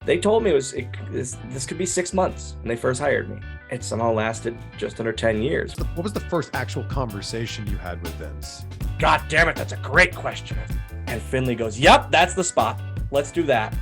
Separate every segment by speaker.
Speaker 1: They told me this could be 6 months when they first hired me. It somehow lasted just under 10 years.
Speaker 2: What was the first actual conversation you had with Vince?
Speaker 1: God damn it, that's a great question. And Finlay goes, "Yep, that's the spot. Let's do that."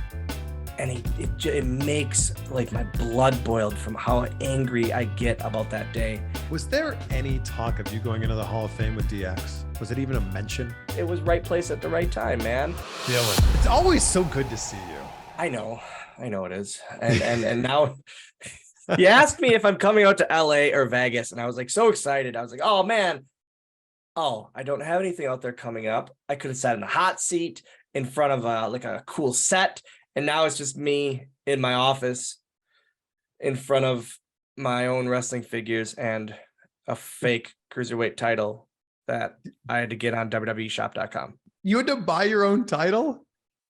Speaker 1: And it makes like my blood boiled from how angry I get about that day.
Speaker 2: Was there any talk of you going into the Hall of Fame with DX? Was it even a mention?
Speaker 1: It was right place at the right time, man.
Speaker 2: Dylan, it's always so good to see you.
Speaker 1: I know it is. And now you asked me if I'm coming out to LA or Vegas, and I was like so excited. I was like, oh man, I don't have anything out there coming up. I could have sat in a hot seat in front of a cool set, and now it's just me in my office in front of my own wrestling figures and a fake cruiserweight title that I had to get on WWEshop.com.
Speaker 2: You had to buy your own title?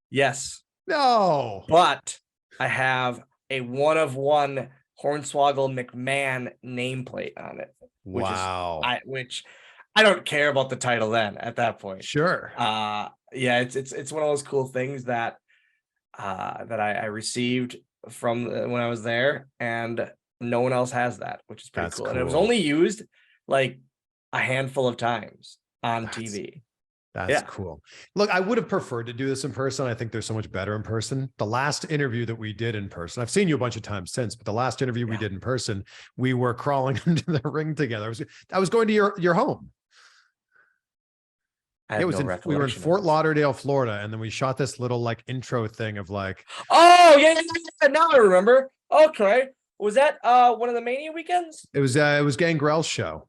Speaker 1: Yes.
Speaker 2: No.
Speaker 1: But I have a one-of-one Hornswoggle McMahon nameplate on it.
Speaker 2: Wow.
Speaker 1: Which I don't care about the title then at that point.
Speaker 2: Sure.
Speaker 1: Yeah, it's one of those cool things that I received from when I was there, and no one else has that, which is pretty cool. And it was only used like a handful of times on TV.
Speaker 2: That's cool. Look, I would have preferred to do this in person. I think they're so much better in person. The last interview that we did in person, I've seen you a bunch of times since, but the last interview we did in person, we were crawling into the ring together. I was going to your home. We were in Fort Lauderdale, Florida, and then we shot this little like intro thing of like,
Speaker 1: oh yeah, now I remember. Okay, was that one of the Mania weekends?
Speaker 2: It was Gangrel's show.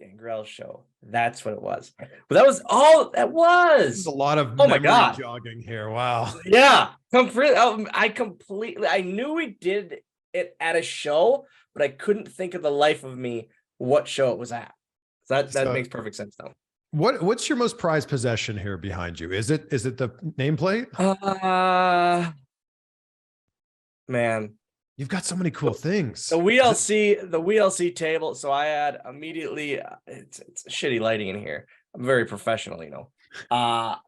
Speaker 1: Gangrel show. That's what it was. But that was all that was.
Speaker 2: There's a lot of
Speaker 1: my God
Speaker 2: jogging here. Wow.
Speaker 1: Yeah. I knew we did it at a show, but I couldn't think of the life of me what show it was at. So that makes perfect sense now.
Speaker 2: What's your most prized possession here behind you? Is it the nameplate?
Speaker 1: Man.
Speaker 2: You've got so many cool things.
Speaker 1: The WeeLC table. So I had immediately, it's shitty lighting in here. I'm very professional, but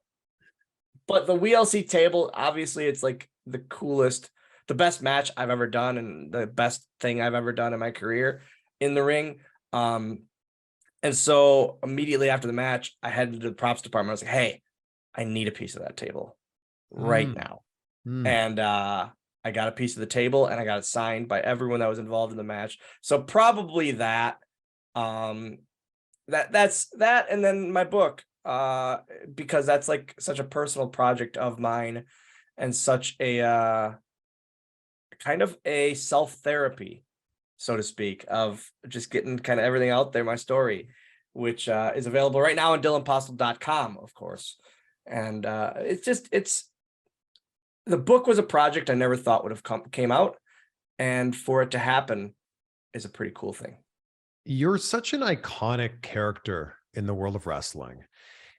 Speaker 1: the WeeLC table, obviously it's like the coolest, the best match I've ever done and the best thing I've ever done in my career in the ring. And so immediately after the match, I headed to the props department. I was like, hey, I need a piece of that table right now. And, I got a piece of the table and I got it signed by everyone that was involved in the match. So probably that's that. And then my book, because that's like such a personal project of mine and such a kind of a self-therapy, so to speak, of just getting kind of everything out there, my story, which is available right now on DylanPostl.com, of course. And the book was a project I never thought would have came out, and for it to happen is a pretty cool thing.
Speaker 2: You're such an iconic character in the world of wrestling.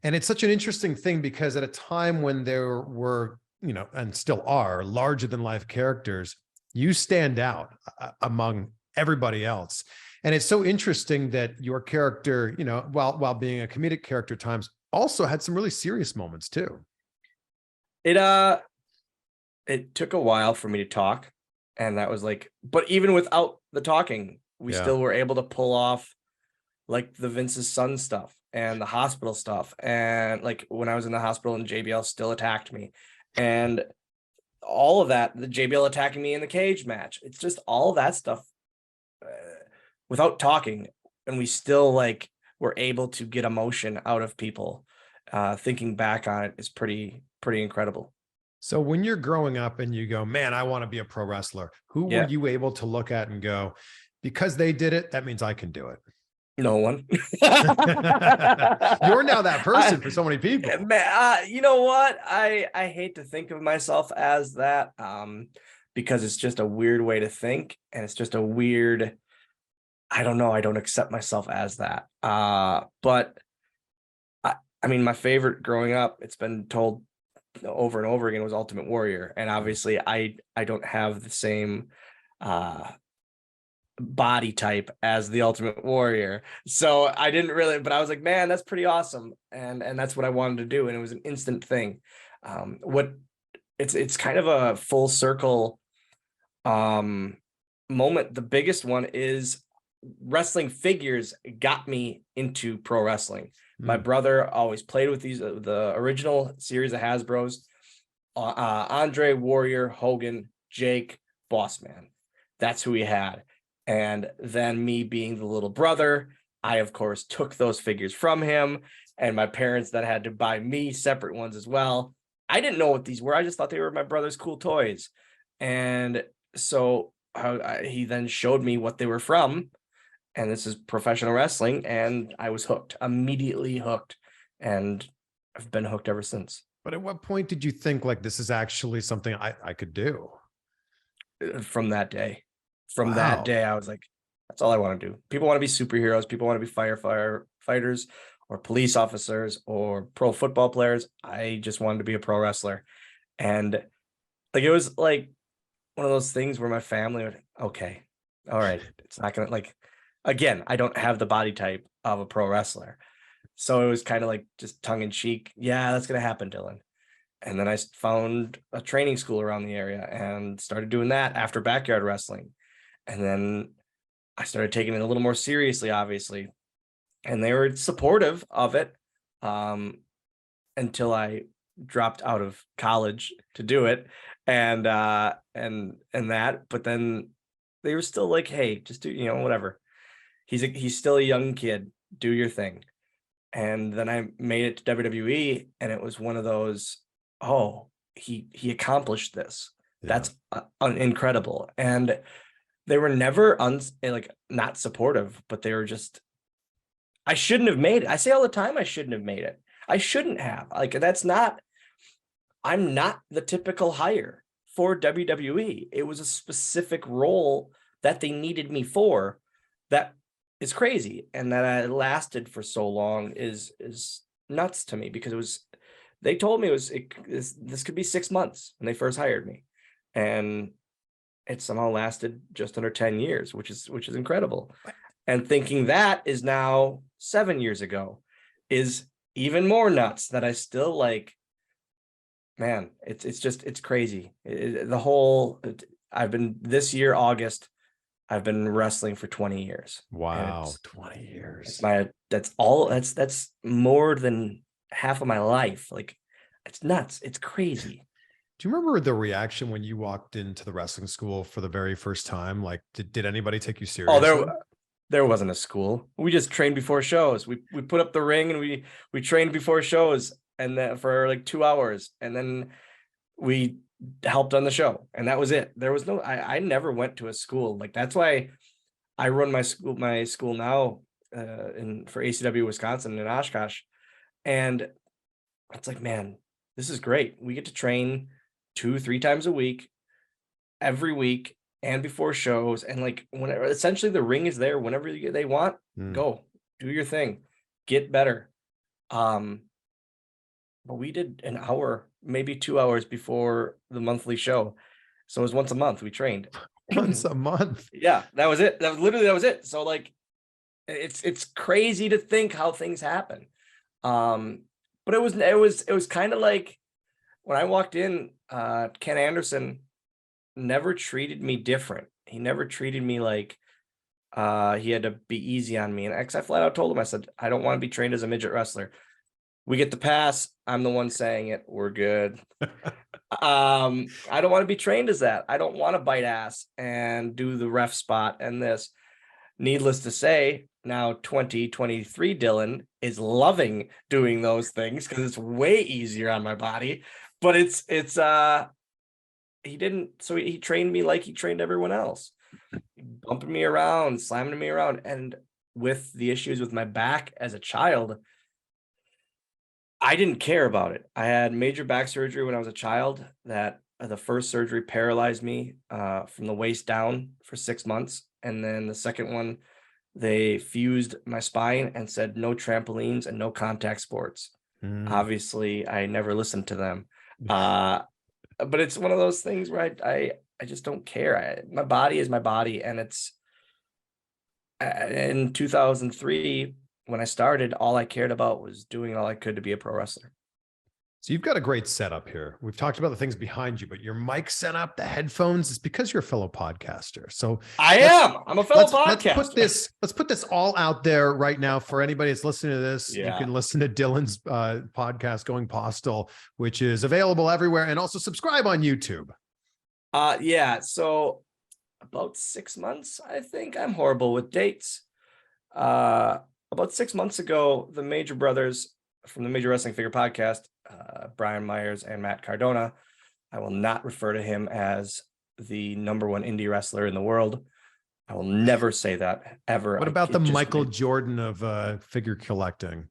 Speaker 2: And it's such an interesting thing because at a time when there were, and still are, larger than life characters, you stand out among everybody else. And it's so interesting that your character, while being a comedic character at times, also had some really serious moments too.
Speaker 1: It took a while for me to talk, and that was like, but even without the talking, we still were able to pull off like the Vince's son stuff and the hospital stuff. And like when I was in the hospital and JBL still attacked me and all of that, the JBL attacking me in the cage match, it's just all that stuff without talking. And we still like were able to get emotion out of people. Thinking back on it is pretty incredible.
Speaker 2: So when you're growing up and you go, man, I want to be a pro wrestler, who were you able to look at and go, because they did it, that means I can do it?
Speaker 1: No one.
Speaker 2: You're now that person for so many people.
Speaker 1: You know what? I hate to think of myself as that because it's just a weird way to think. And it's just a weird, I don't know. I don't accept myself as that. But I mean, my favorite growing up, it's been told over and over again, was Ultimate Warrior. And obviously I don't have the same body type as the Ultimate Warrior, so I didn't really, but I was like, man, that's pretty awesome, and that's what I wanted to do, and it was an instant thing. What it's kind of a full circle moment. The biggest one is wrestling figures got me into pro wrestling. My brother always played with these, the original series of Hasbro's, Andre, Warrior, Hogan, Jake, Bossman. That's who he had. And then me being the little brother, I of course took those figures from him, and my parents then had to buy me separate ones as well. I didn't know what these were. I just thought they were my brother's cool toys. And so he then showed me what they were from, and this is professional wrestling, and I was hooked, immediately hooked, and I've been hooked ever since.
Speaker 2: But at what point did you think like this is actually something I could do?
Speaker 1: From that day. From
Speaker 2: Wow.
Speaker 1: that day, I was like, that's all I want to do. People want to be superheroes. People want to be firefighters or police officers or pro football players. I just wanted to be a pro wrestler. And like, it was like one of those things where my family would, okay, all right, it's not gonna, like, again, I don't have the body type of a pro wrestler. So it was kind of like just tongue in cheek. Yeah, that's going to happen, Dylan. And then I found a training school around the area and started doing that after backyard wrestling. And then I started taking it a little more seriously, obviously. And they were supportive of it until I dropped out of college to do it. And that, but then they were still like, hey, just do, you know, whatever. He's still a young kid. Do your thing. And then I made it to WWE, and it was one of those, oh, he accomplished this.
Speaker 2: Yeah.
Speaker 1: That's incredible. And they were never not supportive, but they were just, I shouldn't have made it. I say all the time, I shouldn't have made it. I shouldn't have. Like, I'm not the typical hire for WWE. It was a specific role that they needed me for. That is crazy, and that I lasted for so long is nuts to me, because they told me this could be 6 months when they first hired me, and it somehow lasted just under 10 years, which is incredible. And thinking that is now 7 years ago is even more nuts, that I still like, man, it's crazy. This year, August, I've been wrestling for 20 years.
Speaker 2: Wow, 20 years.
Speaker 1: That's more than half of my life. Like, it's nuts. It's crazy.
Speaker 2: Do you remember the reaction when you walked into the wrestling school for the very first time? Like, did anybody take you seriously?
Speaker 1: Oh, there wasn't a school. We just trained before shows. We put up the ring and we trained before shows, and then for like 2 hours, and then we helped on the show, and that was it. There was no, I never went to a school. Like, that's why I run my school now for ACW Wisconsin in Oshkosh. And it's like, man, this is great. We get to train 2-3 times a week, every week, and before shows. And like, whenever, essentially the ring is there whenever they want, go do your thing, get better. But we did an hour, maybe 2 hours before the monthly show. So it was once a month we trained.
Speaker 2: Once a month.
Speaker 1: Yeah, that was it. That was it. So like, it's crazy to think how things happen. But it was kind of like when I walked in, Ken Anderson never treated me different. He never treated me like he had to be easy on me. And I flat out told him, I said, I don't want to be trained as a midget wrestler. We get the pass. I'm the one saying it. We're good. I don't want to be trained as that. I don't want to bite ass and do the ref spot and this. Needless to say, now 2023 Dylan is loving doing those things because it's way easier on my body. But he trained me like he trained everyone else, bumping me around, slamming me around. And with the issues with my back as a child, I didn't care about it. I had major back surgery when I was a child. That the first surgery paralyzed me from the waist down for 6 months. And then the second one, they fused my spine and said no trampolines and no contact sports. Obviously, I never listened to them. But it's one of those things where I just don't care. My body is my body. And it's in 2003, when I started, all I cared about was doing all I could to be a pro wrestler.
Speaker 2: So you've got a great setup here. We've talked about the things behind you, but your mic setup, the headphones, is because you're a fellow podcaster. So
Speaker 1: I'm a fellow podcaster.
Speaker 2: Let's put this all out there right now for anybody that's listening to this.
Speaker 1: Yeah.
Speaker 2: You can listen to Dylan's podcast, Going Postl, which is available everywhere, and also subscribe on YouTube.
Speaker 1: So about 6 months, I think. I'm horrible with dates. About 6 months ago, the Major Brothers from the Major Wrestling Figure Podcast, Brian Myers and Matt Cardona, I will not refer to him as the number one indie wrestler in the world. I will never say that ever.
Speaker 2: What about the Michael Jordan of figure collecting?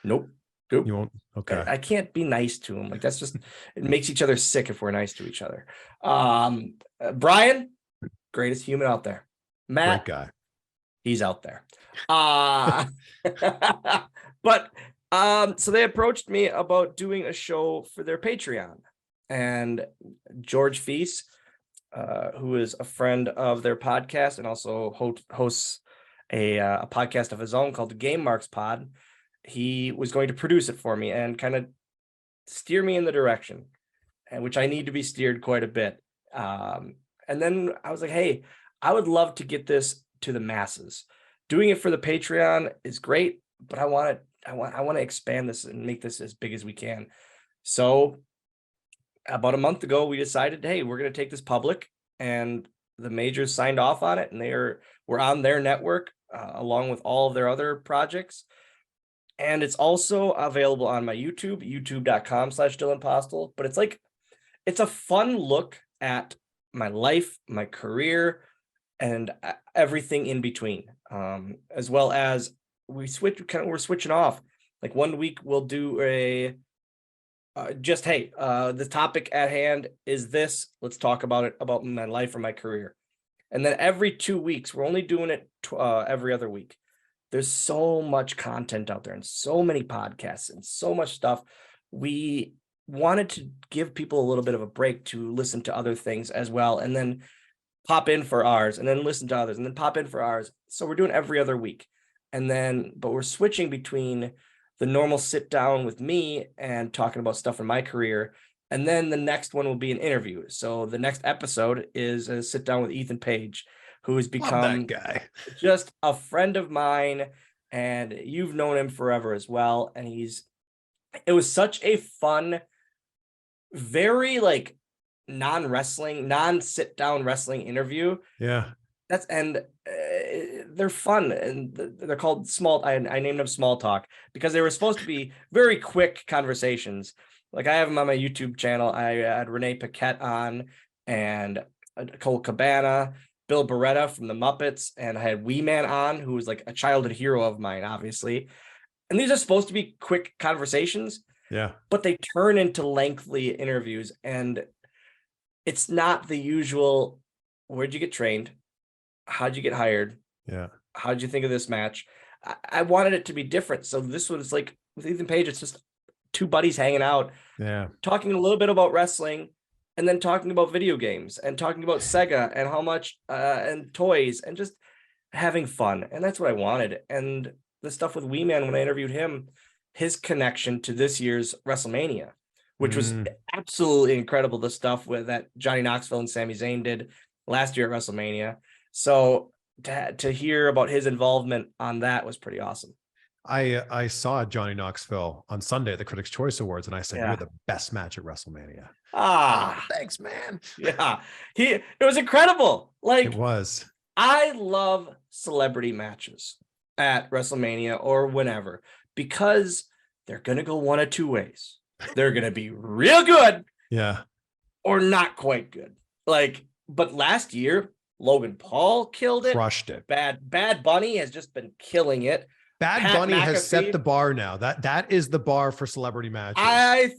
Speaker 1: Nope.
Speaker 2: You won't. Okay.
Speaker 1: I can't be nice to him. Like, that's just, it makes each other sick if we're nice to each other. Brian, greatest human out there. Matt,
Speaker 2: great guy.
Speaker 1: He's out there. So they approached me about doing a show for their Patreon, and George Feast, who is a friend of their podcast and also hosts a podcast of his own called the Game Marks Pod. He was going to produce it for me and kind of steer me in the direction, and which I need to be steered quite a bit. And then I was like, hey, I would love to get this to the masses. Doing it for the Patreon is great, but I want to expand this and make this as big as we can. So about a month ago, we decided, hey, we're going to take this public, and the majors signed off on it, and we're on their network along with all of their other projects. And it's also available on my YouTube, youtube.com/Dylan Postl. But it's a fun look at my life, my career, and everything in between, as well as we're switching off. Like, one week we'll do the topic at hand is this. Let's talk about it, about my life or my career. And then every 2 weeks, we're only doing it every other week. There's so much content out there and so many podcasts and so much stuff. We wanted to give people a little bit of a break to listen to other things as well, and then pop in for ours, and then listen to others, and then pop in for ours. So we're doing every other week. But we're switching between the normal sit down with me and talking about stuff in my career. And then the next one will be an interview. So the next episode is a sit down with Ethan Page, who has become just a friend of mine, and you've known him forever as well. And it was such a fun, very non-wrestling, non-sit down wrestling interview.
Speaker 2: Yeah.
Speaker 1: They're fun, and they're called small. I named them Small Talk because they were supposed to be very quick conversations. Like, I have them on my YouTube channel. I had Renee Paquette on, and Cole Cabana, Bill Beretta from the Muppets, and I had Wee Man on, who was like a childhood hero of mine, obviously. And these are supposed to be quick conversations.
Speaker 2: Yeah. But
Speaker 1: they turn into lengthy interviews, and it's not the usual, where'd you get trained? How'd you get hired?
Speaker 2: Yeah.
Speaker 1: How'd you think of this match? I wanted it to be different. So this was like, with Ethan Page, it's just two buddies hanging out, talking a little bit about wrestling, and then talking about video games, and talking about Sega and how much and toys, and just having fun. And that's what I wanted. And the stuff with Wee Man, when I interviewed him, his connection to this year's Wrestlemania, which was absolutely incredible. The stuff with that Johnny Knoxville and Sami Zayn did last year at Wrestlemania. So to hear about his involvement on that was pretty awesome.
Speaker 2: I saw Johnny Knoxville on Sunday at the Critics' Choice Awards, and I said, "You're the best match at Wrestlemania."
Speaker 1: Thanks, man. Yeah, it was incredible. Like,
Speaker 2: it was.
Speaker 1: I love celebrity matches at Wrestlemania or whenever, because they're gonna go one of two ways. They're gonna be real good, or not quite good. But last year, Logan Paul killed it.
Speaker 2: Crushed it.
Speaker 1: Bad Bunny has just been killing it.
Speaker 2: Bad Bunny has set the bar now. That is the bar for celebrity matches.
Speaker 1: I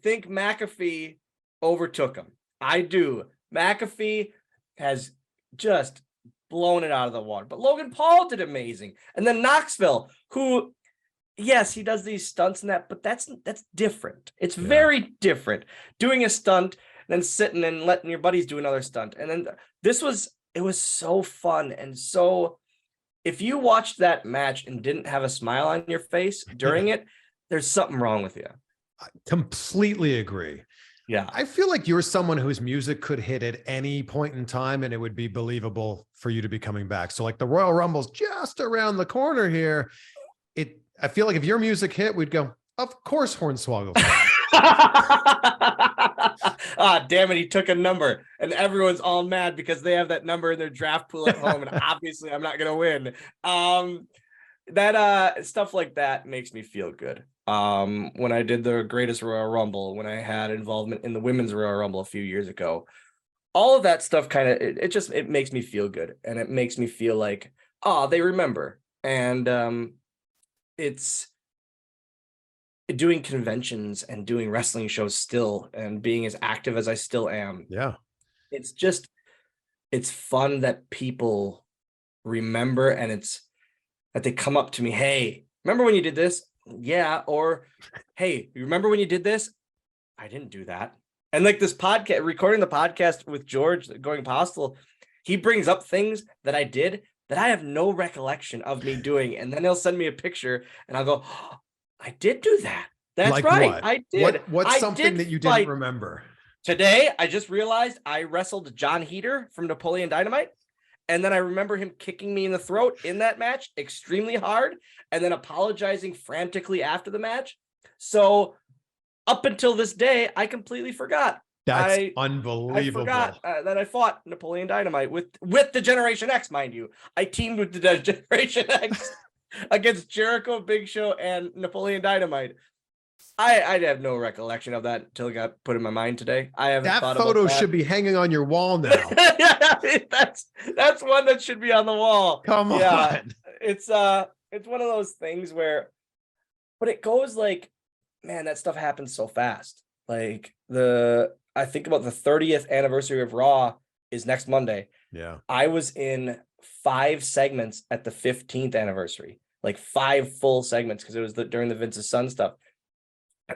Speaker 1: think McAfee overtook him. I do. McAfee has just blown it out of the water. But Logan Paul did amazing. And then Knoxville, who, yes, he does these stunts and that, but that's different. It's very different. Doing a stunt, then sitting and letting your buddies do another stunt. And then it was so fun. And so if you watched that match and didn't have a smile on your face during it, there's something wrong with you.
Speaker 2: Completely agree.
Speaker 1: Yeah.
Speaker 2: I feel like you're someone whose music could hit at any point in time and it would be believable for you to be coming back. So like the Royal Rumble's just around the corner here. I feel like if your music hit, we'd go, of course Hornswoggle's back.
Speaker 1: Ah, damn it, he took a number and everyone's all mad because they have that number in their draft pool at home and obviously I'm not gonna win. That stuff like that makes me feel good. When I did the greatest Royal Rumble, when I had involvement in the women's Royal Rumble a few years ago, all of that stuff kind of it makes me feel good, and it makes me feel like, oh, they remember. And it's doing conventions and doing wrestling shows still and being as active as I still am.
Speaker 2: Yeah.
Speaker 1: It's fun that people remember, and it's that they come up to me, hey, remember when you did this? Yeah. Or, hey, you remember when you did this? I didn't do that. And like this podcast, recording the podcast with George going Postl, he brings up things that I did that I have no recollection of me doing. And then he'll send me a picture and I'll go, oh, I did do that. That's like right. What? I did.
Speaker 2: What's something that you didn't remember?
Speaker 1: Today, I just realized I wrestled John Heater from Napoleon Dynamite. And then I remember him kicking me in the throat in that match extremely hard and then apologizing frantically after the match. So up until this day, I completely forgot.
Speaker 2: That's unbelievable.
Speaker 1: I forgot that I fought Napoleon Dynamite with Degeneration X, mind you. I teamed with the Degeneration X against Jericho, Big Show, and Napoleon Dynamite. I have no recollection of that until it got put in my mind today. I haven't
Speaker 2: that
Speaker 1: thought
Speaker 2: photo
Speaker 1: about that.
Speaker 2: Should be hanging on your wall now.
Speaker 1: that's one that should be on the wall.
Speaker 2: Come on.
Speaker 1: It's one of those things where, but it goes like, man, that stuff happens so fast. Like I think about the 30th anniversary of Raw is next Monday.
Speaker 2: Yeah.
Speaker 1: I was in 5 segments at the 15th anniversary, like 5 full segments because it was during the Vince's Son stuff.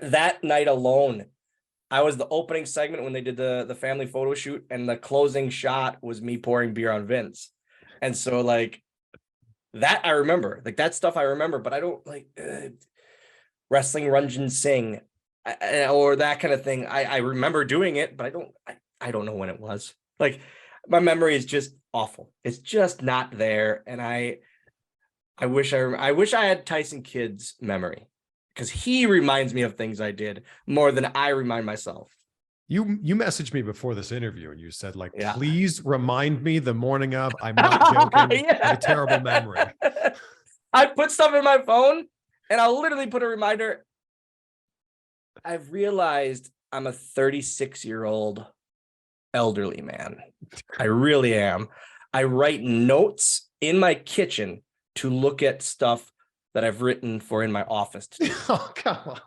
Speaker 1: That night alone, I was the opening segment when they did the family photo shoot, and the closing shot was me pouring beer on Vince. And so like that I remember, like that stuff I remember, but I don't like wrestling Ranjan Singh or that kind of thing. I remember doing it, but I don't know when it was. Like my memory is just awful. It's just not there. And I wish I had Tyson Kidd's memory, because he reminds me of things I did more than I remind myself.
Speaker 2: You messaged me before this interview and you said, like, please remind me the morning of. I'm not joking. I have a terrible memory.
Speaker 1: I put stuff in my phone and I'll literally put a reminder. I've realized I'm a 36-year-old elderly man. I really am. I write notes in my kitchen to look at stuff that I've written for in my office today.
Speaker 2: Oh, come on.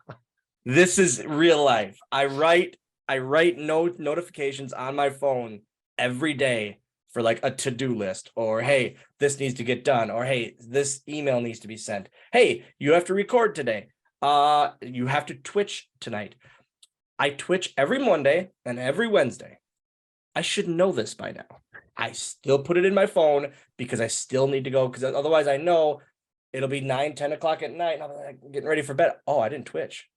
Speaker 1: This is real life. I write notifications on my phone every day for like a to-do list, or hey, this needs to get done, or hey, this email needs to be sent. Hey, you have to record today. You have to Twitch tonight. I Twitch every Monday and every Wednesday. I should know this by now. I still put it in my phone because I still need to go, because otherwise I know it'll be 9-10 o'clock at night and I'm like getting ready for bed. Oh, I didn't Twitch.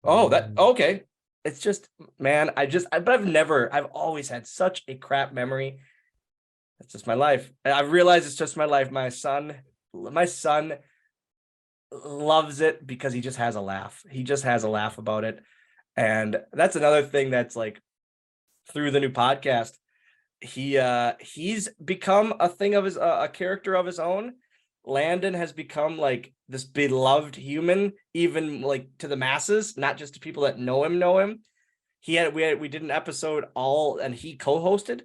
Speaker 1: Oh, okay. It's just, man, but I've always had such a crap memory. That's just my life. And I've realized it's just my life. My son loves it because he just has a laugh. He just has a laugh about it. And that's another thing that's like, through the new podcast, he's become a thing of a character of his own. Landon has become like this beloved human, even like to the masses, not just to people that know him. We did an episode and he co-hosted.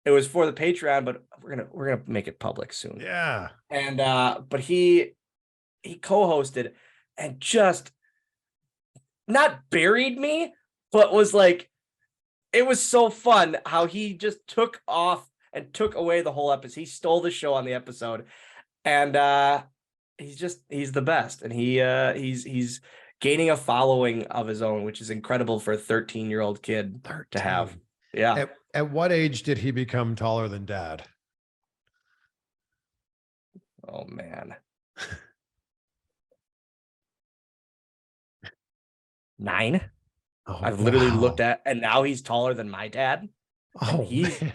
Speaker 1: It was for the Patreon, but we're gonna make it public soon.
Speaker 2: Yeah.
Speaker 1: And but he co-hosted and just not buried me, but was like, it was so fun how he just took off and took away the whole episode. He stole the show on the episode. And he's the best, and he's gaining a following of his own, which is incredible for a 13-year-old kid to have. Yeah.
Speaker 2: At what age did he become taller than Dad?
Speaker 1: Oh man. 9.
Speaker 2: Oh,
Speaker 1: I've literally
Speaker 2: wow.
Speaker 1: looked at, and now he's taller than my dad. And
Speaker 2: Oh, man.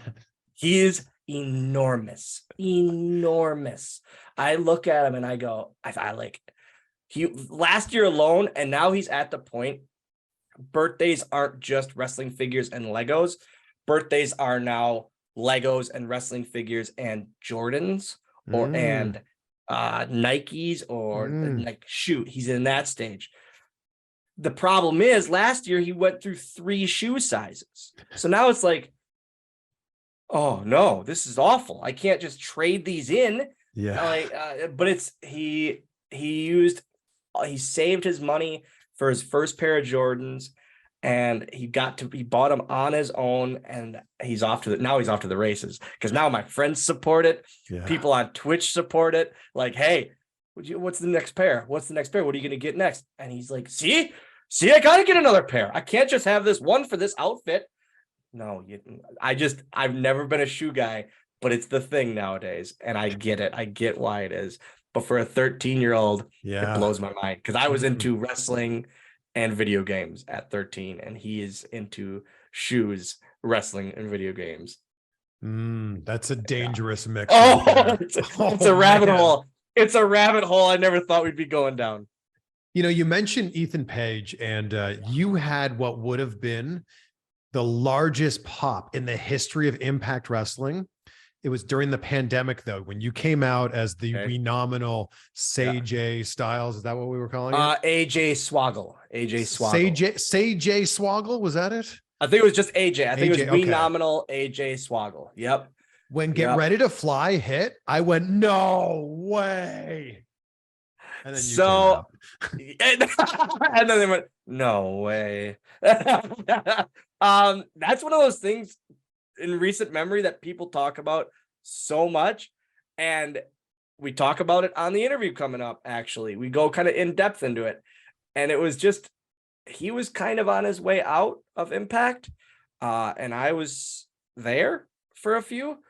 Speaker 1: he is enormous, enormous. I look at him and I go, I like he last year alone, and now he's at the point. Birthdays aren't just wrestling figures and Legos. Birthdays are now Legos and wrestling figures and Jordans and Nikes or like shoot. He's in that stage. The problem is last year he went through 3 shoe sizes. So now it's like, oh no, this is awful. I can't just trade these in.
Speaker 2: Yeah.
Speaker 1: But it's he saved his money for his first pair of Jordans, and he bought them on his own, and he's off to the races, because now my friends support it.
Speaker 2: Yeah.
Speaker 1: People on Twitch support it. Like, hey, what's the next pair? What's the next pair? What are you gonna get next? And he's like, see, I gotta get another pair. I can't just have this one for this outfit. No, I've never been a shoe guy, but it's the thing nowadays, and I get it. I get why it is. But for a 13-year-old, it blows my mind, because I was into wrestling and video games at 13, and he is into shoes, wrestling, and video games.
Speaker 2: That's a dangerous mix.
Speaker 1: It's a rabbit hole. It's a rabbit hole I never thought we'd be going down.
Speaker 2: You know, you mentioned Ethan Page, and you had what would have been the largest pop in the history of Impact Wrestling. It was during the pandemic, though, when you came out as the Weenomenal AJ Styles. Is that what we were calling it?
Speaker 1: AJ Swoggle. AJ Swoggle.
Speaker 2: AJ Swoggle, was that it?
Speaker 1: I think it was just AJ. I think it was
Speaker 2: okay.
Speaker 1: Weenomenal AJ Swoggle. Yep.
Speaker 2: When Get Ready to Fly hit, I went, no way. And then you
Speaker 1: and then they went, no way. That's one of those things in recent memory that people talk about so much, and we talk about it on the interview coming up. Actually, we go kind of in depth into it, and it was just, he was kind of on his way out of Impact, and I was there for a few,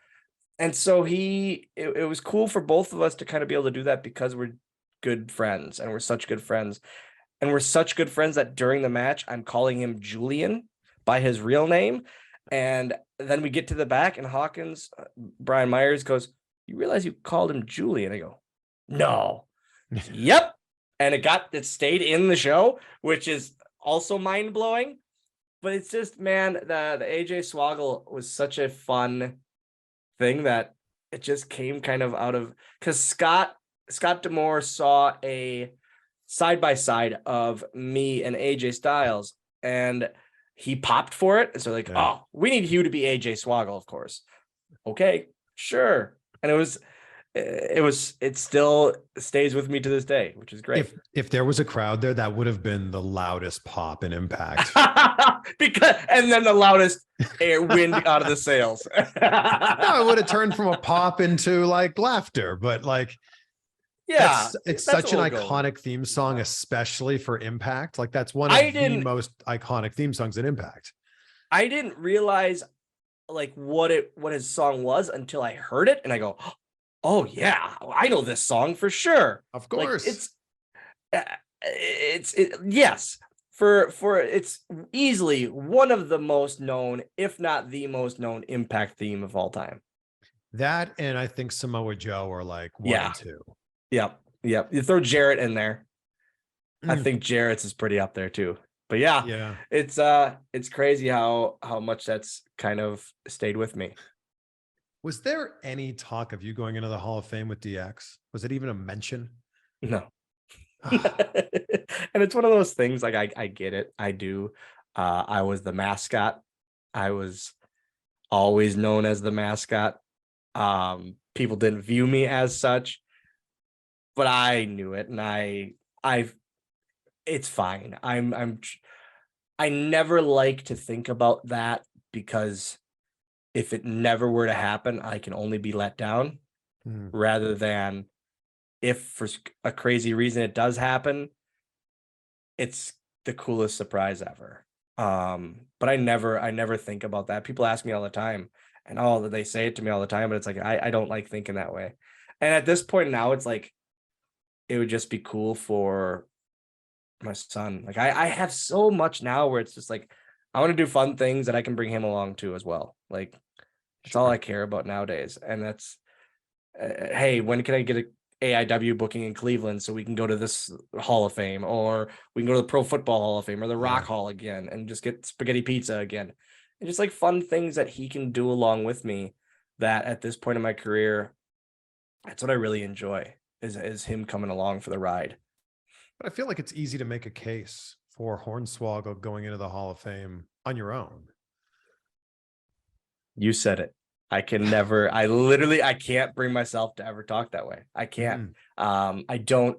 Speaker 1: and so it was cool for both of us to kind of be able to do that, because we're good friends, and we're such good friends, that during the match I'm calling him Julian by his real name. And then we get to the back, and Hawkins, Brian Myers, goes, "You realize you called him Julian?" I go, "No." Yep. And it stayed in the show, which is also mind blowing. But it's just, man, the AJ Swoggle was such a fun thing that it just came kind of out of, because Scott D'Amore saw a side by side of me and AJ Styles, and he popped for it. And so oh, we need Hugh to be AJ Swoggle, of course. Okay, sure. And it still stays with me to this day, which is great.
Speaker 2: If there was a crowd there, that would have been the loudest pop in Impact.
Speaker 1: And then the loudest wind out of the sails.
Speaker 2: No, it would have turned from a pop into like laughter, but like,
Speaker 1: yeah,
Speaker 2: it's such an iconic theme song, especially for Impact. Like, that's one of the most iconic theme songs in Impact. I
Speaker 1: didn't realize like what his song was until I heard it, and I go, oh yeah, I know this song for sure.
Speaker 2: Of course,
Speaker 1: like, yes, for it's easily one of the most known, if not the most known, Impact theme of all time.
Speaker 2: That, and I think Samoa Joe are like 1 and 2.
Speaker 1: Yep. You throw Jarrett in there. I think Jarrett's is pretty up there too. But yeah, it's crazy how much that's kind of stayed with me.
Speaker 2: Was there any talk of you going into the Hall of Fame with DX? Was it even a mention?
Speaker 1: No. And it's one of those things, like, I get it. I do. I was the mascot. I was always known as the mascot. People didn't view me as such, but I knew it, and it's fine. I never like to think about that, because if it never were to happen, I can only be let down, rather than if for a crazy reason it does happen, it's the coolest surprise ever. But I never think about that. People ask me all the time, and they say it to me all the time, but it's like, I don't like thinking that way. And at this point now, it's like, it would just be cool for my son. Like I have so much now where it's just like I want to do fun things that I can bring him along to as well. Like that's all I care about nowadays. And that's hey, when can I get a AIW booking in Cleveland so we can go to this Hall of Fame, or we can go to the Pro Football Hall of Fame or the Rock Hall again and just get spaghetti pizza again. And just like fun things that he can do along with me, that at this point in my career, that's what I really enjoy is him coming along for the ride.
Speaker 2: But I feel like it's easy to make a case for Hornswoggle going into the Hall of Fame on your own.
Speaker 1: You said it. I can never, I can't bring myself to ever talk that way. I can't. I don't.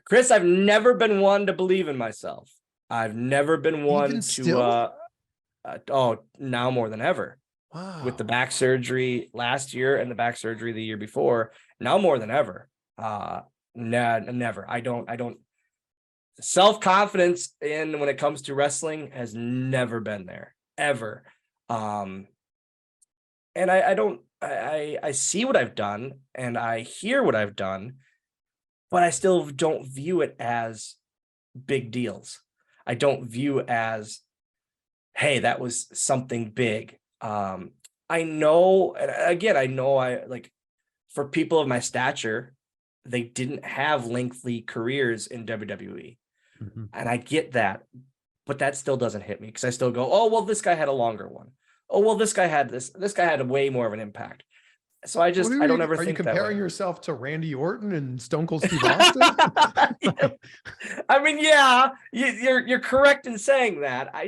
Speaker 1: Chris, I've never been one to believe in myself. I've never been one to, now more than ever.
Speaker 2: Wow.
Speaker 1: With the back surgery last year and the back surgery the year before, now more than ever. Never. I don't. Self-confidence in when it comes to wrestling has never been there, ever. And I see what I've done and I hear what I've done, but I still don't view it as big deals. I don't view as, hey, that was something big. I know, and again, I know for people of my stature, they didn't have lengthy careers in WWE. And I get that, but that still doesn't hit me because I still go, oh, well, this guy had a longer one. Oh, well, this guy had a way more of an impact. So I don't ever think. Are
Speaker 2: you comparing
Speaker 1: that
Speaker 2: yourself to Randy Orton and Stone Cold Steve Austin?
Speaker 1: I mean, yeah, you're correct in saying that. I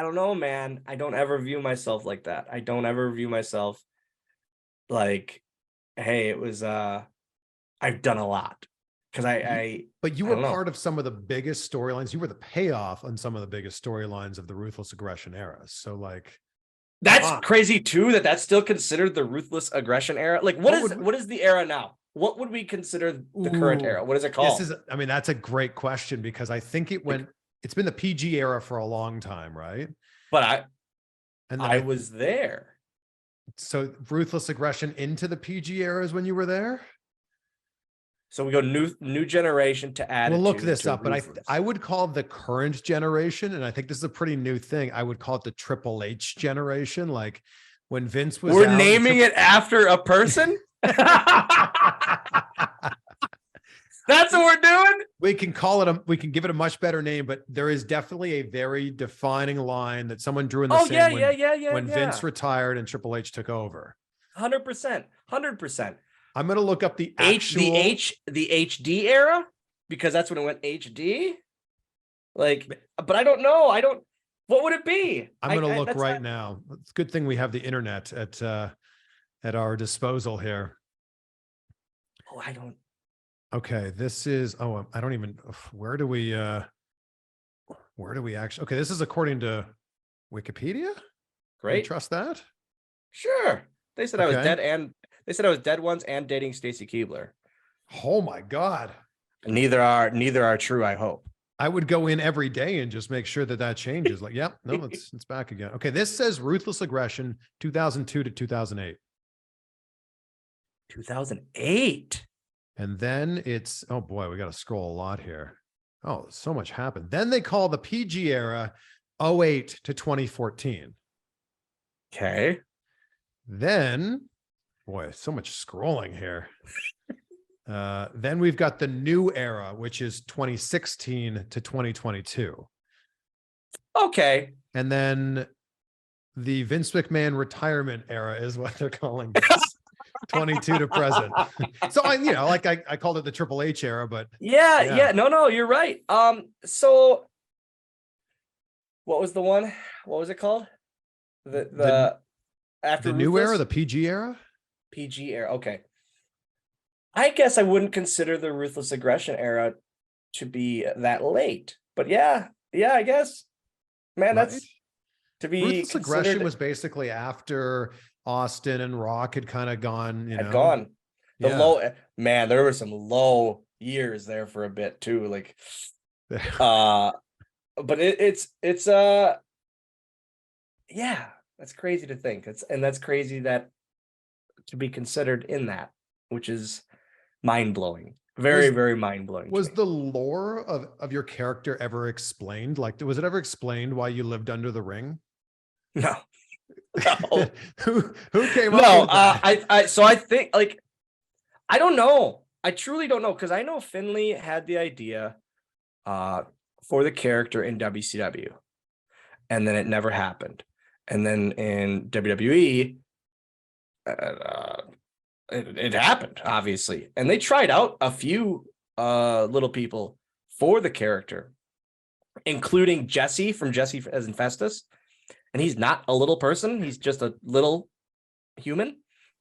Speaker 1: don't know, man. I don't ever view myself like that. I don't ever view myself like, hey, it was I've done a lot. Because
Speaker 2: but you were part of some of the biggest storylines. You were the payoff on some of the biggest storylines of the Ruthless Aggression era. So like,
Speaker 1: that's crazy too, that's still considered the Ruthless Aggression era. Like what is the era now? What would we consider the current era? What is it called?
Speaker 2: That's a great question because I think it's been the PG era for a long time, right?
Speaker 1: But I was there.
Speaker 2: So Ruthless Aggression into the PG era is when you were there?
Speaker 1: So we go new generation to Attitude.
Speaker 2: We'll look this up, but I would call the current generation, and I think this is a pretty new thing, I would call it the Triple H generation. Like when Vince was
Speaker 1: We're naming it after a person? That's what we're doing?
Speaker 2: We can call it we can give it a much better name, but there is definitely a very defining line that someone drew in the sand when Vince retired and Triple H took over.
Speaker 1: 100%. 100%.
Speaker 2: I'm going to look up the actual
Speaker 1: the HD era because that's when it went HD. Like, but I don't know. What would it be?
Speaker 2: I'm going to look right now. It's a good thing we have the internet at our disposal here.
Speaker 1: Oh, I don't.
Speaker 2: Okay, this is, I don't even, where do we actually, okay, this is according to Wikipedia.
Speaker 1: Great.
Speaker 2: You trust that?
Speaker 1: Sure. They said I was dead they said I was dead once and dating Stacy Keibler.
Speaker 2: Oh my God.
Speaker 1: Neither are true, I hope.
Speaker 2: I would go in every day and just make sure that changes. Like, yep, no, it's back again. Okay, this says Ruthless Aggression 2002 to 2008.
Speaker 1: 2008.
Speaker 2: And then it's, oh boy, we got to scroll a lot here. Oh, so much happened. Then they call the PG era 08 to 2014.
Speaker 1: Okay.
Speaker 2: Then, boy, so much scrolling here. Then we've got the new era, which is 2016 to 2022.
Speaker 1: Okay.
Speaker 2: And then the Vince McMahon retirement era is what they're calling this. 22 to present. So I called it the Triple H era, but
Speaker 1: yeah. No, you're right. So what was the one? What was it called? The after
Speaker 2: the new era, the PG era?
Speaker 1: PG era. Okay. I guess I wouldn't consider the Ruthless Aggression era to be that late, but yeah, I guess, man,
Speaker 2: right.
Speaker 1: That's to be
Speaker 2: Ruthless Aggression was basically after Austin and Rock had kind of gone,
Speaker 1: gone. Low, man, there were some low years there for a bit too. Like, but it's yeah, that's crazy to think. That's crazy that to be considered in that, which is mind blowing. Very, very mind-blowing.
Speaker 2: Was the lore of your character ever explained? Like, was it ever explained why you lived under the ring?
Speaker 1: No. No.
Speaker 2: who came up
Speaker 1: No,
Speaker 2: with that?
Speaker 1: so I think, like, I don't know. I truly don't know, because I know Finlay had the idea for the character in WCW, and then it never happened. And then in WWE, it happened, obviously. And they tried out a few little people for the character, including Jesse from Jesse as in Festus. And he's not a little person. He's just a little human,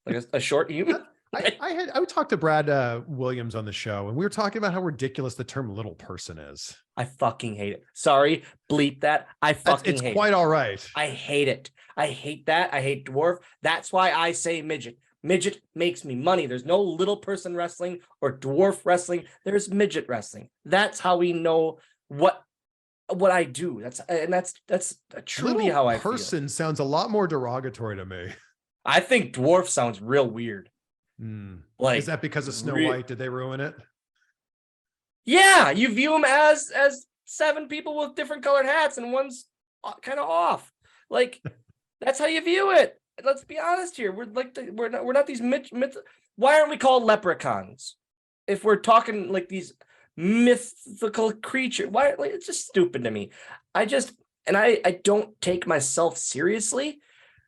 Speaker 1: like a short human.
Speaker 2: I talked to Brad Williams on the show, and we were talking about how ridiculous the term little person is.
Speaker 1: I fucking hate it. Sorry, bleep that. I fucking hate it.
Speaker 2: It's quite all right.
Speaker 1: I hate it. I hate that. I hate dwarf. That's why I say midget. Midget makes me money. There's no little person wrestling or dwarf wrestling. There's midget wrestling. That's how we know what I do. That's truly
Speaker 2: little
Speaker 1: how I feel.
Speaker 2: Person sounds a lot more derogatory to me.
Speaker 1: I think dwarf sounds real weird. Like,
Speaker 2: is that because of Snow White? Did they ruin it?
Speaker 1: Yeah, you view them as 7 people with different colored hats, and one's kind of off. Like, that's how you view it. Let's be honest here. We're like we're not these why aren't we called leprechauns if we're talking like these mythical creatures? Why? Like, it's just stupid to me. I don't take myself seriously.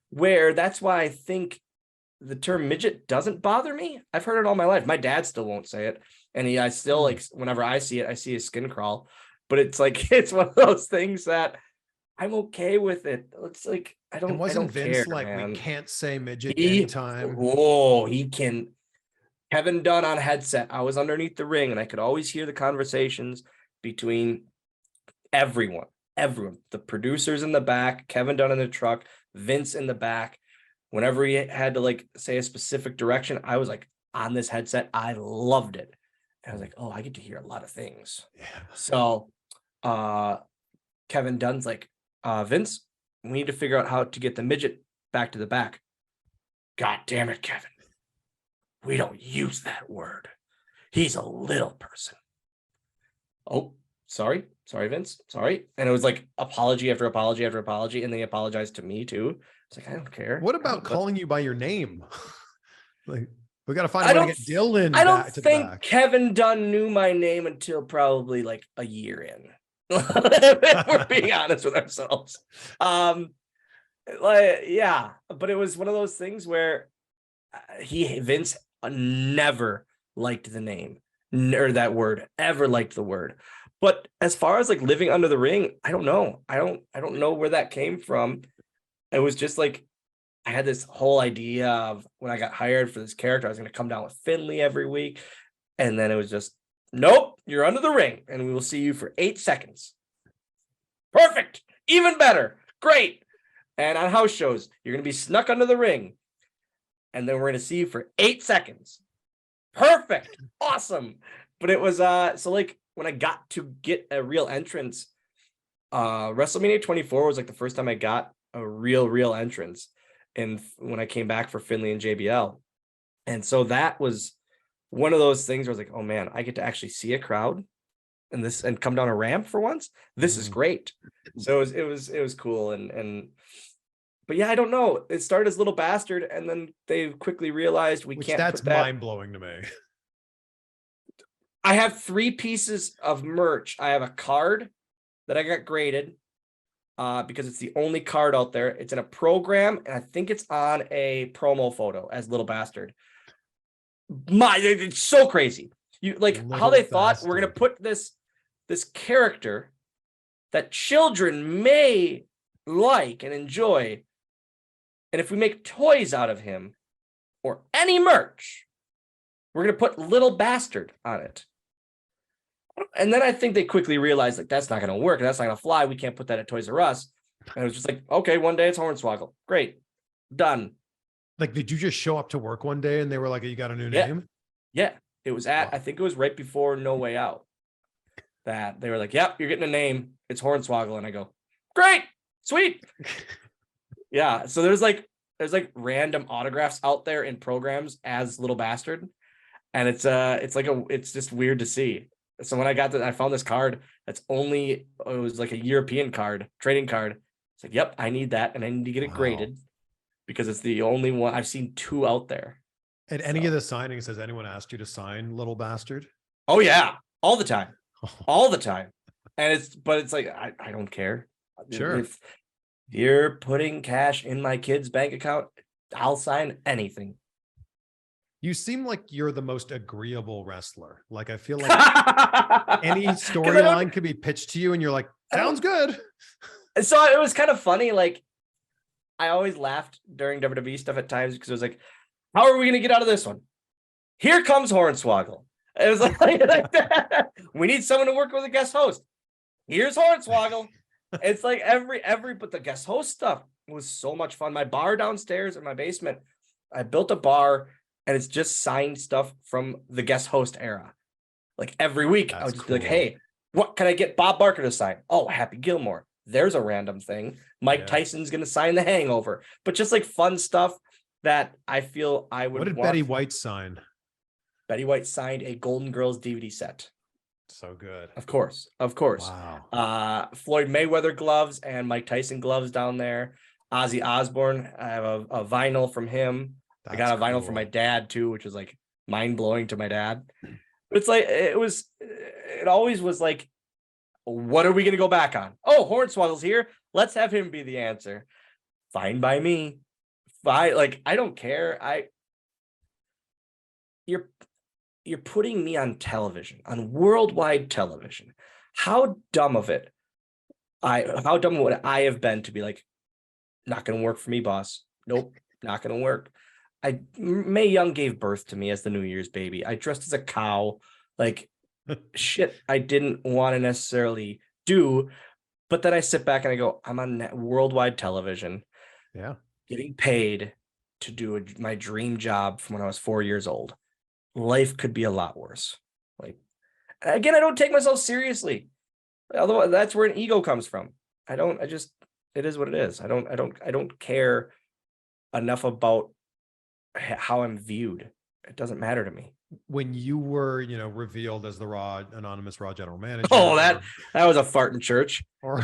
Speaker 1: Where that's why I think the term midget doesn't bother me. I've heard it all my life. My dad still won't say it, and I still, like, whenever I see it, I see his skin crawl. But it's like, it's one of those things that I'm okay with it. It's like, I don't.
Speaker 2: Wasn't Vince
Speaker 1: care,
Speaker 2: like,
Speaker 1: man.
Speaker 2: We can't say midget anytime?
Speaker 1: Oh, he can. Kevin Dunn on headset. I was underneath the ring, and I could always hear the conversations between everyone. The producers in the back, Kevin Dunn in the truck, Vince in the back. Whenever he had to, like, say a specific direction, I was like on this headset. I loved it. And I was like, oh, I get to hear a lot of things. Yeah. So Kevin Dunn's like, Vince, we need to figure out how to get the midget back to the back. God damn it, Kevin. We don't use that word. He's a little person. Oh, sorry, Vince. Sorry. And it was like apology after apology after apology. And they apologized to me too. It's like, I don't care.
Speaker 2: What about calling you by your name? Like, we got to find a way to get Dylan.
Speaker 1: I don't think Kevin Dunn knew my name until probably like a year in. If we're being honest with ourselves. Like, yeah, but it was one of those things where Vince never liked the name or that word, ever liked the word. But as far as like living under the ring, I don't know. I don't know where that came from. It was just like, I had this whole idea of when I got hired for this character, I was going to come down with Finlay every week. And then it was just, nope, you're under the ring and we will see you for 8 seconds. Perfect. Even better. Great. And on house shows, you're going to be snuck under the ring. And then we're going to see you for 8 seconds. Perfect. Awesome. But it was, so like when I got to get a real entrance, WrestleMania 24 was like the first time I got a real entrance. And when I came back for Finlay and JBL. And so that was one of those things where I was like, oh man, I get to actually see a crowd and come down a ramp for once. This is great. So it was cool. But yeah, I don't know. It started as Little Bastard, and then they quickly realized
Speaker 2: that's mind blowing to me.
Speaker 1: I have 3 pieces of merch. I have a card that I got graded because it's the only card out there. It's in a program, and I think it's on a promo photo as Little Bastard. It's so crazy. You like Little how they thought we're gonna put this character that children may like and enjoy, and if we make toys out of him or any merch, we're gonna put Little Bastard on it. And then I think they quickly realized like that's not gonna work, that's not gonna fly. We can't put that at Toys R Us. And it was just like, okay, one day it's Hornswoggle. Great, done.
Speaker 2: Like, did you just show up to work one day and they were like, you got a new name?
Speaker 1: Yeah. It was I think it was right before No Way Out that they were like, yep, you're getting a name. It's Hornswoggle. And I go, great, sweet. Yeah. So there's like random autographs out there in programs as Little Bastard. and it's just weird to see. So when I found this card that's it was like a European card, trading card. It's like, yep, I need that, and I need to get it graded because it's the only one. I've seen 2 out there.
Speaker 2: At any of the signings, has anyone asked you to sign Little Bastard?
Speaker 1: Oh yeah, all the time, all the time. And it's like I don't care.
Speaker 2: Sure.
Speaker 1: If you're putting cash in my kid's bank account, I'll sign anything.
Speaker 2: You seem like you're the most agreeable wrestler. Like, I feel like any storyline could be pitched to you and you're like, sounds good.
Speaker 1: So it was kind of funny. Like, I always laughed during WWE stuff at times because it was like, how are we going to get out of this one? Here comes Hornswoggle. It was like we need someone to work with a guest host. Here's Hornswoggle. It's like but the guest host stuff was so much fun. My bar downstairs in my basement, I built a bar and it's just signed stuff from the guest host era. Like every week, I would just be like, hey, what can I get Bob Barker to sign? Oh, Happy Gilmore. There's a random thing. Mike Tyson's going to sign The Hangover. But just like fun stuff that I feel I would
Speaker 2: What did Betty White sign?
Speaker 1: Betty White signed a Golden Girls DVD set.
Speaker 2: So good.
Speaker 1: Of course.
Speaker 2: Wow.
Speaker 1: Floyd Mayweather gloves and Mike Tyson gloves down there. Ozzy Osbourne. I have a vinyl from him. I got a vinyl from my dad too, which was like mind blowing to my dad. But it's like it always was like, what are we gonna go back on? Oh, Hornswoggle's here. Let's have him be the answer. Fine by me. Fine, like I don't care. You're putting me on television, on worldwide television. How dumb would I have been to be like, not gonna work for me, boss. Nope, not gonna work. Mae Young gave birth to me as the New Year's baby. I dressed as a cow, like shit I didn't want to necessarily do. But then I sit back and I go, I'm on worldwide television.
Speaker 2: Yeah.
Speaker 1: Getting paid to do my dream job from when I was 4 years old. Life could be a lot worse. Like, again, I don't take myself seriously. Although that's where an ego comes from. It is what it is. I don't care enough about how I'm viewed. It doesn't matter to me.
Speaker 2: When you were, revealed as the anonymous Raw general manager.
Speaker 1: Oh, that was a fart in church.
Speaker 2: Or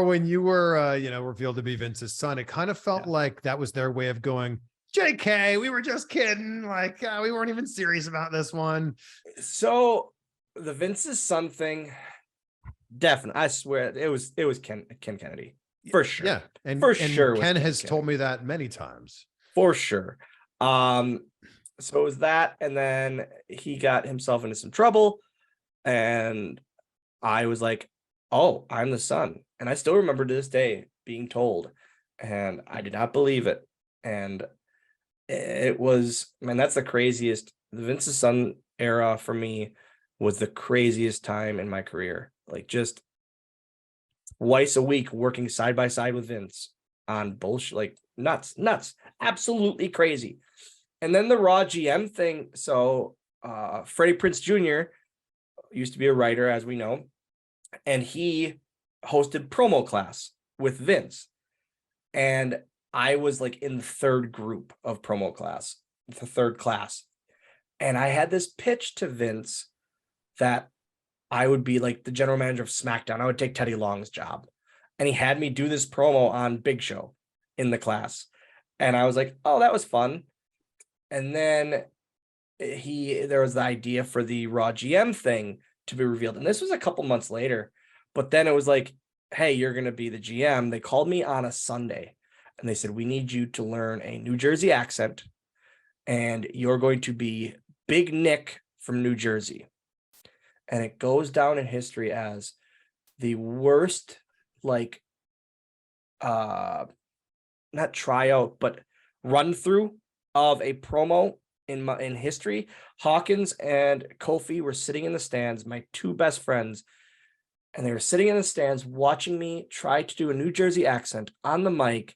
Speaker 2: when you were, revealed to be Vince's son, it kind of felt like that was their way of going, JK, we were just kidding. Like, we weren't even serious about this one.
Speaker 1: So the Vince's son thing, definitely, I swear it was Ken Kennedy. For sure.
Speaker 2: Yeah. And Ken has told me that many times.
Speaker 1: For sure. So it was that, and then he got himself into some trouble, and I was like, oh, I'm the son. And I still remember to this day being told, and I did not believe it. And it was, man, that's the craziest. The Vince's son era for me was the craziest time in my career. Like, just twice a week working side by side with Vince on bullshit, like nuts, absolutely crazy. And then the Raw GM thing. So Freddie Prinze Jr. used to be a writer, as we know, and he hosted promo class with Vince. And I was like in the third group of promo class, the third class. And I had this pitch to Vince that I would be like the general manager of SmackDown. I would take Teddy Long's job. And he had me do this promo on Big Show in the class. And I was like, oh, that was fun. And then there was the idea for the Raw GM thing to be revealed. And this was a couple months later. But then it was like, hey, you're going to be the GM. They called me on a Sunday and they said, we need you to learn a New Jersey accent. And you're going to be Big Nick from New Jersey. And it goes down in history as the worst, like, not tryout, but run through of a promo in history. Hawkins and Kofi were sitting in the stands, my two best friends, and they were sitting in the stands watching me try to do a New Jersey accent on the mic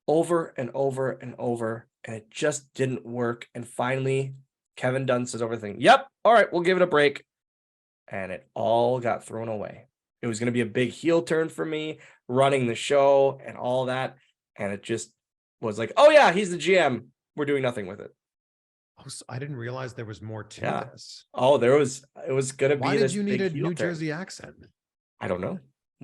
Speaker 1: over and over and over, and it just didn't work. And finally, Kevin Dunn says over the thing, yep, all right, we'll give it a break. And it all got thrown away. It was going to be a big heel turn for me, running the show and all that. And it just was like, oh yeah, he's the GM. We're doing nothing with it.
Speaker 2: Oh, so I didn't realize there was more to
Speaker 1: Yeah.
Speaker 2: this.
Speaker 1: Oh, it was gonna
Speaker 2: Why
Speaker 1: be
Speaker 2: did
Speaker 1: this
Speaker 2: you need
Speaker 1: big
Speaker 2: a
Speaker 1: heel
Speaker 2: New
Speaker 1: turn.
Speaker 2: Jersey accent?
Speaker 1: I don't know.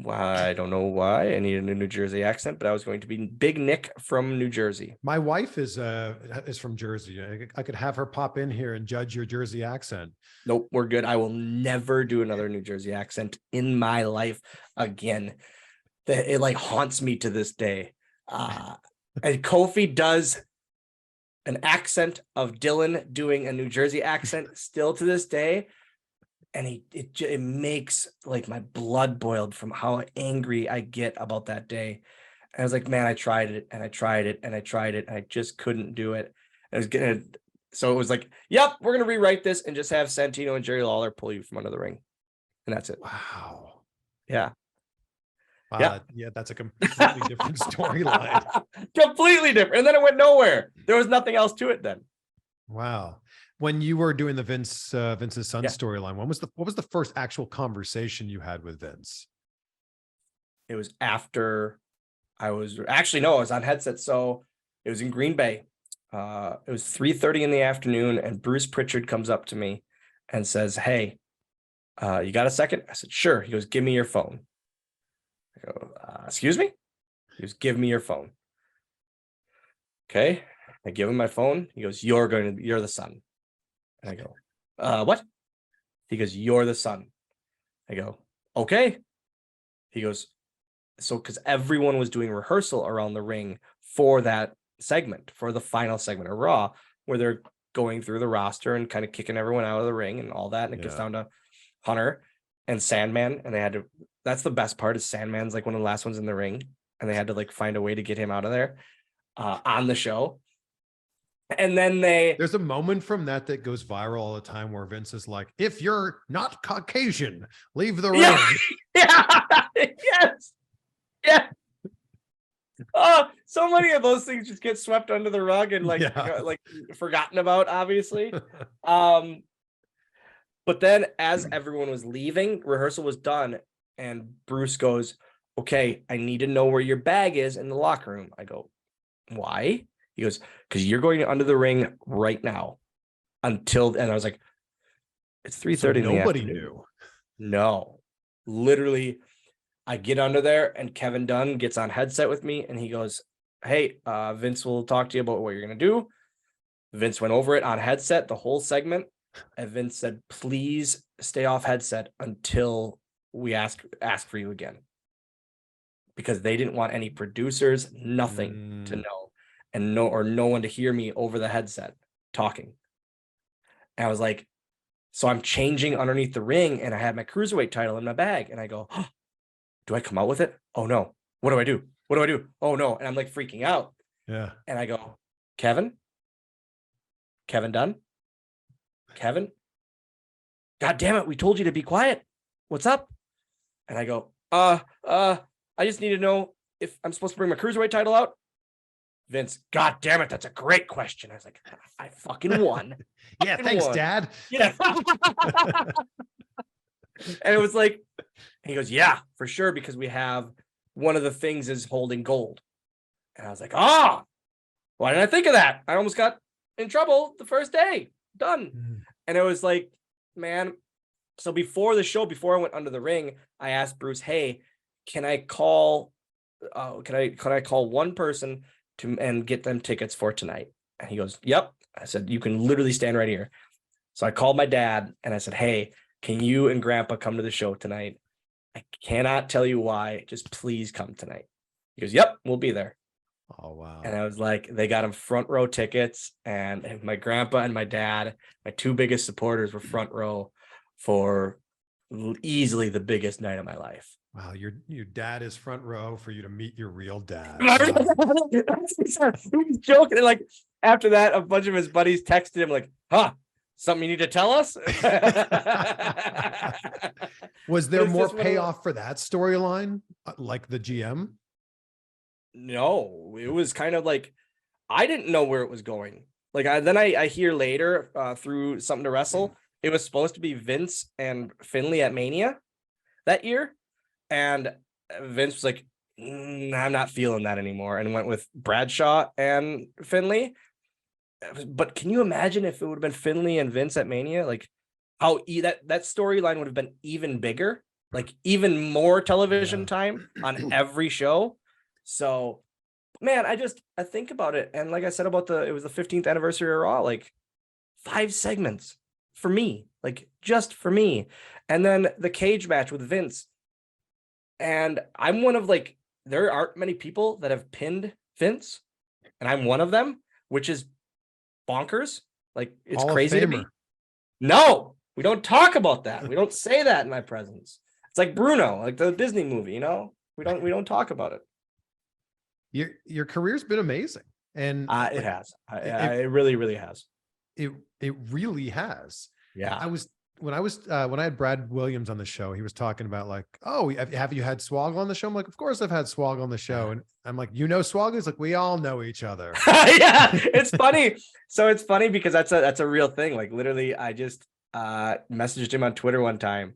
Speaker 1: I don't know why I needed a New Jersey accent, but I was going to be Big Nick from New Jersey.
Speaker 2: My wife is from Jersey. I could have her pop in here and judge your Jersey accent.
Speaker 1: Nope, we're good. I will never do another New Jersey accent in my life again. It like haunts me to this day. And Kofi does an accent of Dylan doing a New Jersey accent still to this day. And it makes like my blood boiled from how angry I get about that day. And I was like, man, I tried it and I tried it and I tried it. And I just couldn't do it. I was so it was like, yep, we're gonna rewrite this and just have Santino and Jerry Lawler pull you from under the ring. And that's it.
Speaker 2: Wow.
Speaker 1: Yeah.
Speaker 2: Yeah, that's a completely different storyline.
Speaker 1: Completely different. And then it went nowhere. There was nothing else to it then.
Speaker 2: Wow. When you were doing the Vince's son storyline, what was the first actual conversation you had with Vince?
Speaker 1: It was after I was on headset. So it was in Green Bay. It was 3:30 in the afternoon, and Bruce Pritchard comes up to me and says, "Hey, you got a second?" I said, "Sure." He goes, "Give me your phone." I go, "Excuse me?" He goes, "Give me your phone." Okay. I give him my phone. He goes, you're the son." And I go, "What?" He goes, "You're the son." I go, "Okay." He goes, so because everyone was doing rehearsal around the ring for that segment, for the final segment of Raw, where they're going through the roster and kind of kicking everyone out of the ring and all that. And it gets down to Hunter and Sandman. And they had to, that's the best part, is Sandman's like one of the last ones in the ring. And they had to like find a way to get him out of there on the show. And then
Speaker 2: there's a moment from that goes viral all the time where Vince is like, "If you're not Caucasian, leave the ring."
Speaker 1: Yeah. Yes. Yeah. Oh, so many of those things just get swept under the rug and like forgotten about, obviously. But then as everyone was leaving, rehearsal was done, and Bruce goes, "Okay, I need to know where your bag is in the locker room." I go, "Why?" He goes, "Because you're going under the ring right now until," and I was like, "It's 3:30 in the
Speaker 2: nobody
Speaker 1: afternoon."
Speaker 2: knew.
Speaker 1: No, literally, I get under there and Kevin Dunn gets on headset with me and he goes, "Hey, Vince will talk to you about what you're going to do." Vince went over it on headset the whole segment. And Vince said, "Please stay off headset until we ask for you again." Because they didn't want any producers, nothing to know. And no one to hear me over the headset talking. And I was like, so I'm changing underneath the ring and I had my cruiserweight title in my bag. And I go, "Oh, do I come out with it? Oh no. What do I do? What do I do? Oh no." And I'm like freaking out.
Speaker 2: Yeah.
Speaker 1: And I go, Kevin Dunn, Kevin, God damn it. We told you to be quiet. What's up? And I go, I just need to know if I'm supposed to bring my cruiserweight title out." Vince, "God damn it, that's a great question." I was like, "I fucking won."
Speaker 2: Yeah, thanks, Dad.
Speaker 1: Yeah. And it was like, he goes, "Yeah, for sure, because we have one of the things is holding gold." And I was like, "Oh, why didn't I think of that? I almost got in trouble the first day." Done. And it was like, man. So before the show, before I went under the ring, I asked Bruce, "Hey, can I call one person and get them tickets for tonight?" And he goes, "Yep." I said, "You can literally stand right here." So I called my dad and I said, "Hey, can you and Grandpa come to the show tonight? I cannot tell you why. Just please come tonight." He goes, "Yep, we'll be there."
Speaker 2: Oh, wow.
Speaker 1: And I was like, they got him front row tickets, and my grandpa and my dad, my two biggest supporters, were front row for easily the biggest night of my life.
Speaker 2: Wow, your dad is front row for you to meet your real dad.
Speaker 1: He was joking. And like after that, a bunch of his buddies texted him like, "Huh, something you need to tell us?"
Speaker 2: Was there more payoff for that storyline, like the GM?
Speaker 1: No, it was kind of like, I didn't know where it was going. Like I hear later through Something to Wrestle, it was supposed to be Vince and Finlay at Mania that year. And Vince was like, "I'm not feeling that anymore," and went with Bradshaw and Finlay. but can you imagine if it would have been Finlay and Vince at Mania? Like how that storyline would have been even bigger, like even more television time on every show. So, man, I think about it, and like I said about it was the 15th anniversary of Raw, like 5 segments for me, like just for me, and then the cage match with Vince. And I'm one of like, there aren't many people that have pinned Vince, and I'm one of them, which is bonkers. Like it's
Speaker 2: Hall of
Speaker 1: crazy to me.
Speaker 2: Famer.
Speaker 1: No, we don't talk about that. We don't say that in my presence. It's like Bruno, like the Disney movie, we don't talk about it.
Speaker 2: Your career's been amazing. And
Speaker 1: it has. It really, really has.
Speaker 2: It really has.
Speaker 1: Yeah.
Speaker 2: When I had Brad Williams on the show, he was talking about like, oh, have you had Swoggle on the show? I'm like, of course I've had Swoggle on the show. And I'm like, Swoggle? He's like, we all know each other.
Speaker 1: Yeah, it's funny. So it's funny because that's a real thing. Like literally, I just messaged him on Twitter one time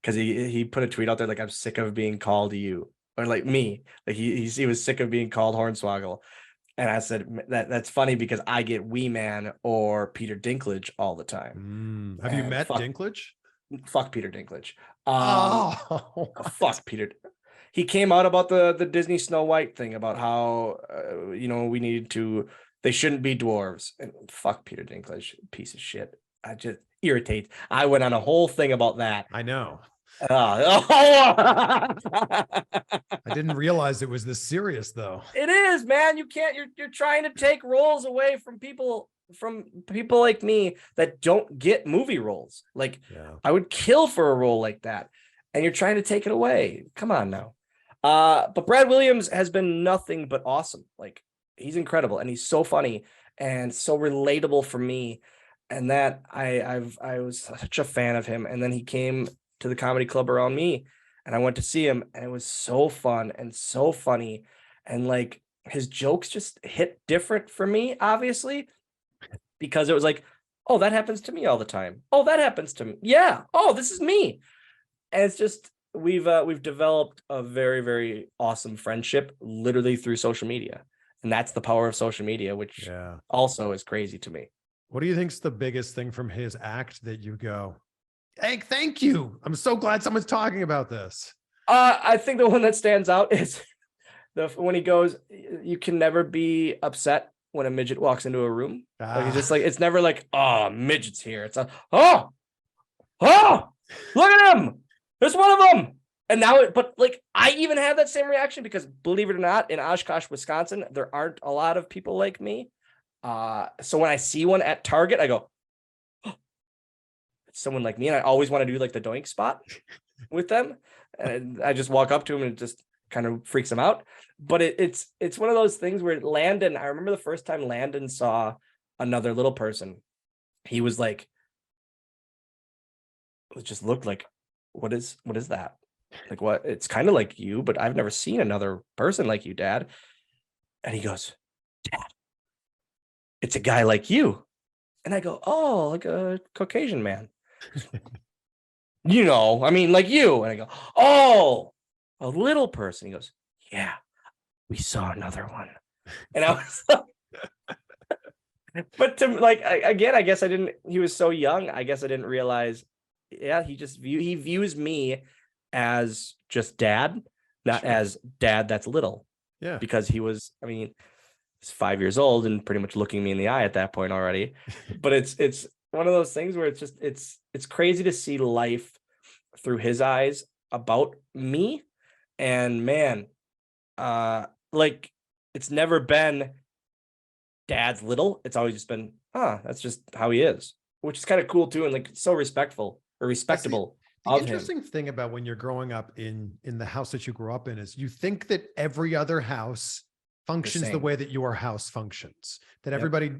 Speaker 1: because he put a tweet out there like, I'm sick of being called you, or like me. Like he was sick of being called Hornswoggle. And I said that's funny because I get Wee Man or Peter Dinklage all the time.
Speaker 2: Have you met Dinklage?
Speaker 1: Fuck Peter Dinklage. Fuck Peter. He came out about the Disney Snow White thing about how they shouldn't be dwarves, and fuck Peter Dinklage, piece of shit. I just irritate. I went on a whole thing about that.
Speaker 2: I know.
Speaker 1: I
Speaker 2: didn't realize it was this serious though.
Speaker 1: It is, man. You can't, you're trying to take roles away from people like me that don't get movie roles. Like I would kill for a role like that, and you're trying to take it away. Come on now. But Brad Williams has been nothing but awesome. Like he's incredible, and he's so funny and so relatable for me. And that I was such a fan of him. And then he came to the comedy club around me, and I went to see him, and it was so fun and so funny, and like his jokes just hit different for me, obviously, because it was like, oh, that happens to me all the time. Oh, that happens to me. Yeah. Oh, this is me. And it's just we've developed a very, very awesome friendship literally through social media, and that's the power of social media, which also is crazy to me.
Speaker 2: What do you think's the biggest thing from his act that you go, hey, thank you, I'm so glad someone's talking about this?
Speaker 1: I think the one that stands out is when he goes, you can never be upset when a midget walks into a room. Like, he's just like, it's never like, oh, midget's here. It's a, oh, look at him. There's one of them. And now, but like, I even have that same reaction because, believe it or not, in Oshkosh, Wisconsin, there aren't a lot of people like me. So when I see one at Target, I go, someone like me, and I always want to do like the doink spot with them, and I just walk up to him and it just kind of freaks him out. But it's one of those things where Landon, I remember the first time Landon saw another little person, he was like, it just looked like, what is that? Like, what? It's kind of like you, but I've never seen another person like you, Dad. And he goes, Dad, it's a guy like you. And I go, oh, like a Caucasian man. I mean, like you. And I go, oh, a little person. He goes, yeah, we saw another one. And I was like, but to like, again, I guess he was so young. I guess I didn't realize. Yeah, he views me as just dad, not as dad that's little.
Speaker 2: Yeah.
Speaker 1: Because he's 5 years old and pretty much looking me in the eye at that point already. But it's one of those things where it's crazy to see life through his eyes about me. And man, like it's never been dad's little. It's always just been, that's just how he is, which is kind of cool too. And like so respectable. The
Speaker 2: interesting thing about when you're growing up in the house that you grew up in is you think that every other house functions the way that your house functions, that everybody,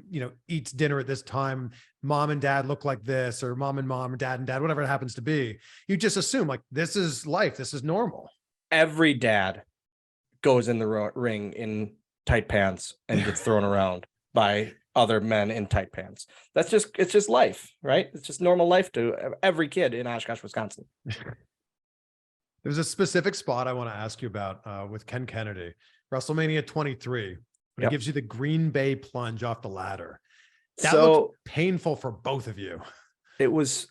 Speaker 2: eats dinner at this time. Mom and dad look like this, or mom and mom, or dad and dad, whatever it happens to be. You just assume like, this is life. This is normal.
Speaker 1: Every dad goes in the ring in tight pants and gets thrown around by other men in tight pants. It's just life, right? It's just normal life to every kid in Oshkosh, Wisconsin.
Speaker 2: There's a specific spot I want to ask you about with Ken Kennedy, WrestleMania 23, when he gives you the Green Bay plunge off the ladder. That
Speaker 1: So
Speaker 2: looked painful for both of you.
Speaker 1: it was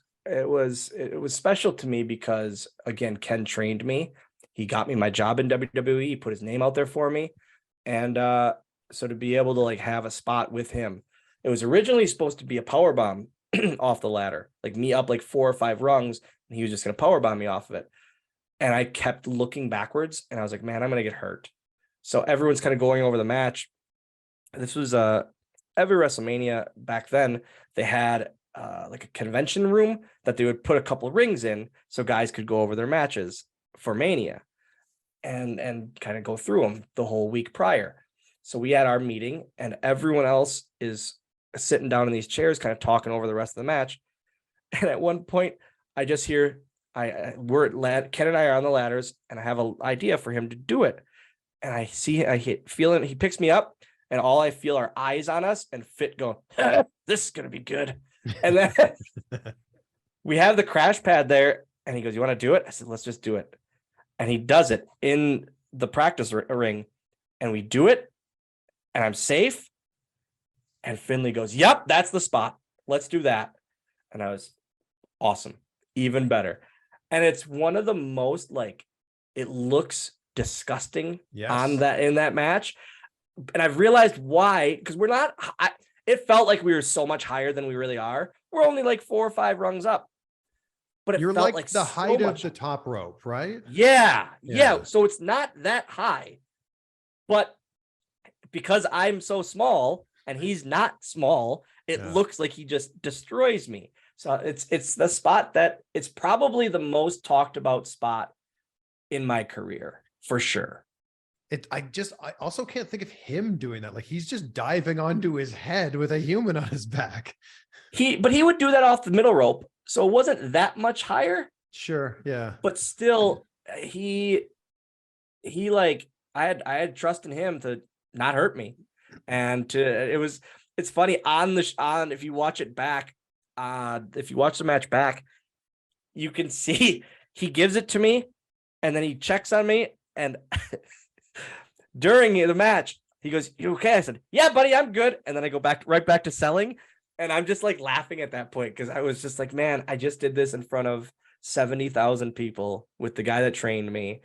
Speaker 1: special to me because, again, Ken trained me. He got me my job in WWE. He put his name out there for me. And so to be able to like have a spot with him, it was originally supposed to be a power bomb off the ladder, like me up like 4 or 5 rungs, and he was just going to power bomb me off of it. And I kept looking backwards, and I was like, man, I'm going to get hurt. So everyone's kind of going over the match. This was every WrestleMania back then, they had like a convention room that they would put a couple of rings in so guys could go over their matches for Mania and kind of go through them the whole week prior. So we had our meeting, and everyone else is sitting down in these chairs, kind of talking over the rest of the match. And at one point, I just hear Ken and I are on the ladders, and I have an idea for him to do it. And I feel it. He picks me up, and all I feel are eyes on us, and Fit going, this is gonna be good. And then we have the crash pad there, and he goes, you want to do it? I said, let's just do it. And he does it in the practice ring, and we do it, and I'm safe. And Finlay goes, yep, that's the spot. Let's do that. And I was awesome, even better. And it's one of the most, like, it looks disgusting in that match. And I've realized why, because we're not, it felt like we were so much higher than we really are. We're only like 4 or 5 rungs up. But
Speaker 2: you're
Speaker 1: felt
Speaker 2: like the height of the top rope, right?
Speaker 1: Yeah. So it's not that high. But because I'm so small and he's not small, it looks like he just destroys me. So it's the spot that it's probably the most talked about spot in my career, for sure.
Speaker 2: I also can't think of him doing that. Like, he's just diving onto his head with a human on his back.
Speaker 1: But he would do that off the middle rope. So it wasn't that much higher.
Speaker 2: Sure. Yeah.
Speaker 1: But still, he like, I had trust in him to not hurt me. And it's funny if you watch it back, if you watch the match back, you can see he gives it to me and then he checks on me. And during the match, he goes, you okay? I said, yeah, buddy, I'm good. And then I go right back to selling. And I'm just like laughing at that point, because I was just like, man, I just did this in front of 70,000 people with the guy that trained me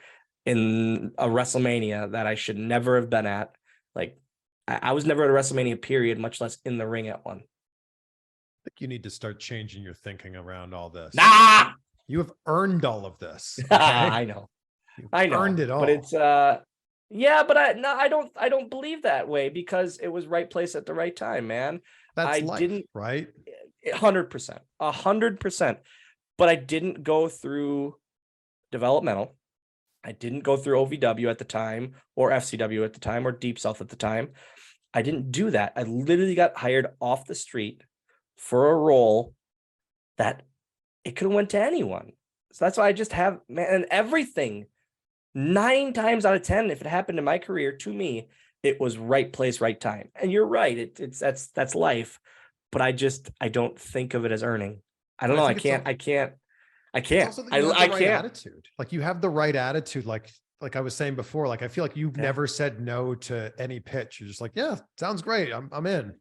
Speaker 1: in a WrestleMania that I should never have been at. Like, I was never at a WrestleMania period, much less in the ring at one.
Speaker 2: I think you need to start changing your thinking around all this.
Speaker 1: Nah!
Speaker 2: You have earned all of this. Okay?
Speaker 1: I know.
Speaker 2: Earned it all.
Speaker 1: But it's I don't believe that way, because it was right place at the right time, man.
Speaker 2: That's life, right?
Speaker 1: 100%. But I didn't go through developmental. I didn't go through OVW at the time, or FCW at the time, or Deep South at the time. I didn't do that. I literally got hired off the street for a role that it could have went to anyone. So that's why I just have, man, and everything 9 times out of 10, if it happened in my career, to me, it was right place, right time. And you're right. That's life. But I don't think of it as earning. I don't know. I can't. I can't. I can't.
Speaker 2: Attitude. Like, you have the right attitude. Like I was saying before, like, I feel like you've never said no to any pitch. You're just like, yeah, sounds great. I'm in.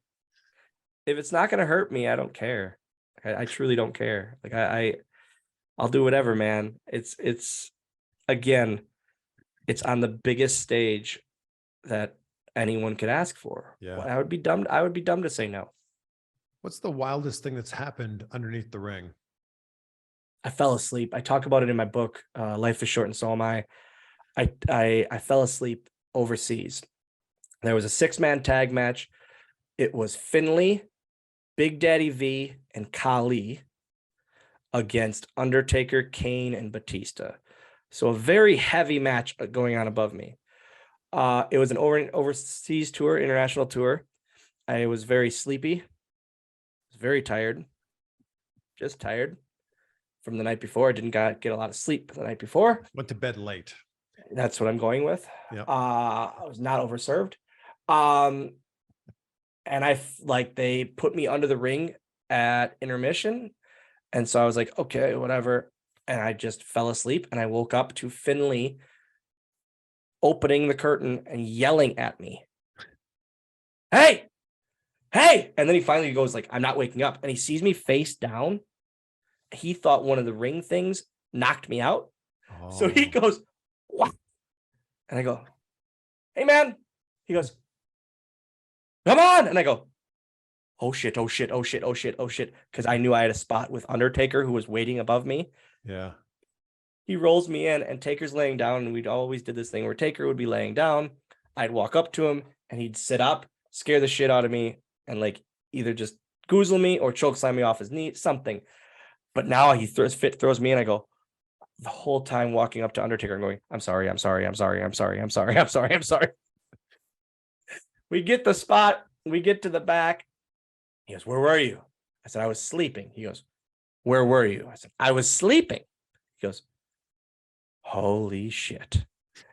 Speaker 1: If it's not going to hurt me, I don't care. I truly don't care. Like, I'll do whatever, man. It's again, it's on the biggest stage that anyone could ask for.
Speaker 2: Yeah.
Speaker 1: I would be dumb to say no.
Speaker 2: What's the wildest thing that's happened underneath the ring?
Speaker 1: I fell asleep. I talk about it in my book, Life is Short and So Am I. I fell asleep overseas. There was a 6-man tag match. It was Finlay, Big Daddy V, and Khali against Undertaker, Kane, and Batista. So a very heavy match going on above me. It was an overseas tour, international tour. I was very sleepy. I was very tired. Just tired from the night before. I didn't get a lot of sleep the night before.
Speaker 2: Went to bed late.
Speaker 1: That's what I'm going with.
Speaker 2: Yep.
Speaker 1: I was not overserved. And they put me under the ring at intermission. And so I was like, okay, whatever. And I just fell asleep, and I woke up to Finlay opening the curtain and yelling at me. Hey, hey, and then he finally goes like, I'm not waking up. And he sees me face down. He thought one of the ring things knocked me out.
Speaker 2: Oh.
Speaker 1: So he goes, what? And I go, hey, man. He goes, come on. And I go, oh, shit, oh, shit, oh, shit, oh, shit, oh, shit. Because I knew I had a spot with Undertaker who was waiting above me.
Speaker 2: Yeah.
Speaker 1: He rolls me in and Taker's laying down. And we'd always did this thing where Taker would be laying down. I'd walk up to him and he'd sit up, scare the shit out of me, and like either just goozle me or choke slam me off his knee, something. But now he throws me in. I go, the whole time walking up to Undertaker and going, I'm sorry, I'm sorry, I'm sorry, I'm sorry, I'm sorry, I'm sorry, I'm sorry. We get the spot, we get to the back. He goes, where were you? I said, I was sleeping. He goes, where were you? I said, I was sleeping. He goes, holy shit.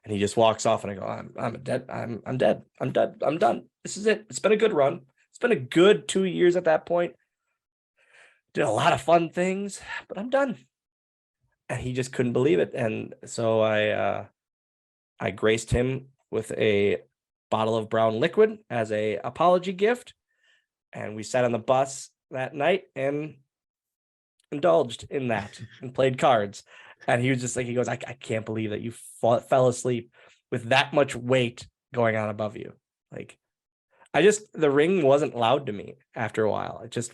Speaker 1: And he just walks off and I go, I'm dead. I'm dead. I'm dead. I'm done. This is it. It's been a good run. It's been a good 2 years at that point. Did a lot of fun things, but I'm done. And he just couldn't believe it. And so I graced him with a bottle of brown liquid as a apology gift. And we sat on the bus that night and indulged in that and played cards. And he was just like, he goes, I can't believe that you fell asleep with that much weight going on above you. Like, the ring wasn't loud to me after a while. It's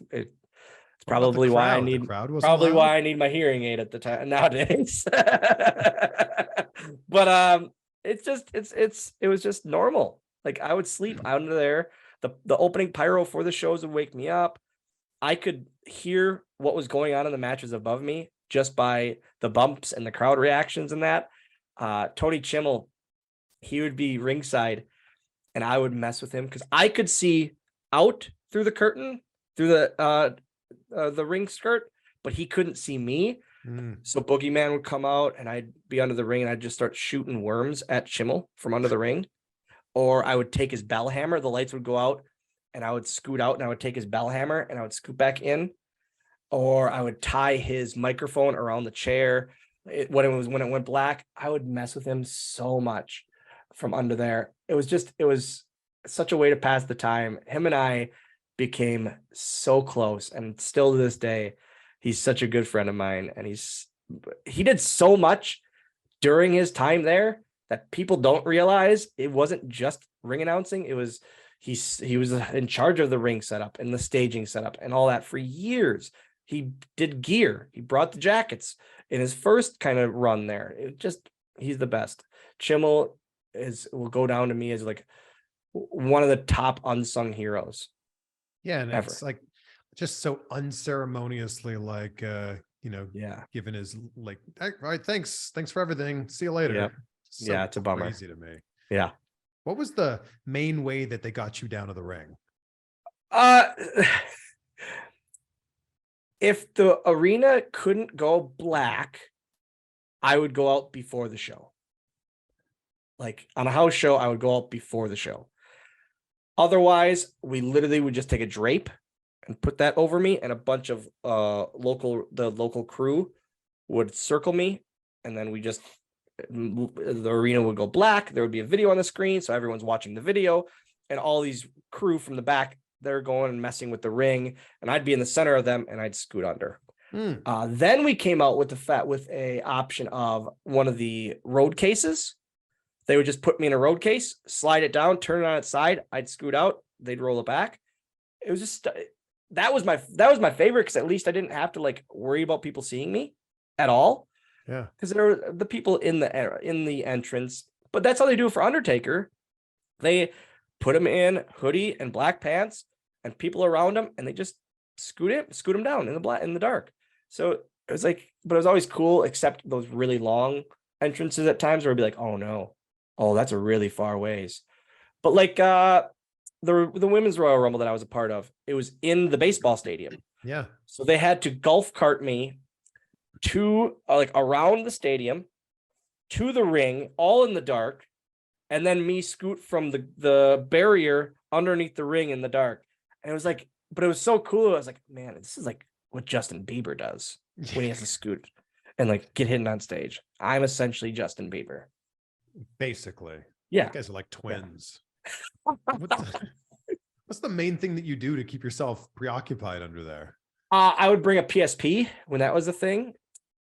Speaker 1: probably why I need why I need my hearing aid at the time nowadays. But it was just normal. Like I would sleep under there. The opening pyro for the shows would wake me up. I could hear what was going on in the matches above me just by the bumps and the crowd reactions and that. Tony Chimmel, he would be ringside and I would mess with him because I could see out through the curtain, through the ring skirt, but he couldn't see me. So Boogeyman would come out and I'd be under the ring and I'd just start shooting worms at Chimmel from under the ring. Or I would take his bell hammer, the lights would go out and I would scoot out and I would take his bell hammer and I would scoot back in. Or I would tie his microphone around the chair. When it went black, I would mess with him so much from under there. It was such a way to pass the time. Him and I became so close, and still to this day, he's such a good friend of mine. And he did so much during his time there that people don't realize. It wasn't just ring announcing. It was he was in charge of the ring setup and the staging setup and all that for years. He did gear. He brought the jackets in his first kind of run there. He's the best. Chimmel will go down to me as like one of the top unsung heroes.
Speaker 2: Yeah, and ever. It's like just so unceremoniously, like given his like, all right, thanks for everything. See you later.
Speaker 1: Yep.
Speaker 2: So
Speaker 1: yeah, it's a bummer.
Speaker 2: Crazy to me.
Speaker 1: Yeah.
Speaker 2: What was the main way that they got you down to the ring?
Speaker 1: If the arena couldn't go black, I would go out before the show. Like on a house show, I would go out before the show. Otherwise, we literally would just take a drape and put that over me, and a bunch of local crew would circle me, and then the arena would go black. There would be a video on the screen, so everyone's watching the video, and all these crew from the back, they're going and messing with the ring, and I'd be in the center of them, and I'd scoot under. Then we came out with a option of one of the road cases. They would just put me in a road case, slide it down, turn it on its side. I'd scoot out. They'd roll it back. It was just that was my favorite because at least I didn't have to like worry about people seeing me at all.
Speaker 2: Yeah,
Speaker 1: because there were the people in the entrance. But that's how they do it for Undertaker. They put him in hoodie and black pants, and people around him, and they just scoot him down in the dark. So it was like, but it was always cool, except those really long entrances at times where it'd be like, oh no. Oh, that's a really far ways. But like the women's Royal Rumble that I was a part of, it was in the baseball stadium.
Speaker 2: Yeah.
Speaker 1: So they had to golf cart me to like around the stadium to the ring, all in the dark, and then me scoot from the barrier underneath the ring in the dark. And it was like, but it was so cool. I was like, man, this is like what Justin Bieber does when he has to scoot and like get hidden on stage. I'm essentially Justin Bieber.
Speaker 2: Basically.
Speaker 1: Yeah.
Speaker 2: You guys are like twins. Yeah. What's the main thing that you do to keep yourself preoccupied under there?
Speaker 1: I would bring a PSP when that was a thing.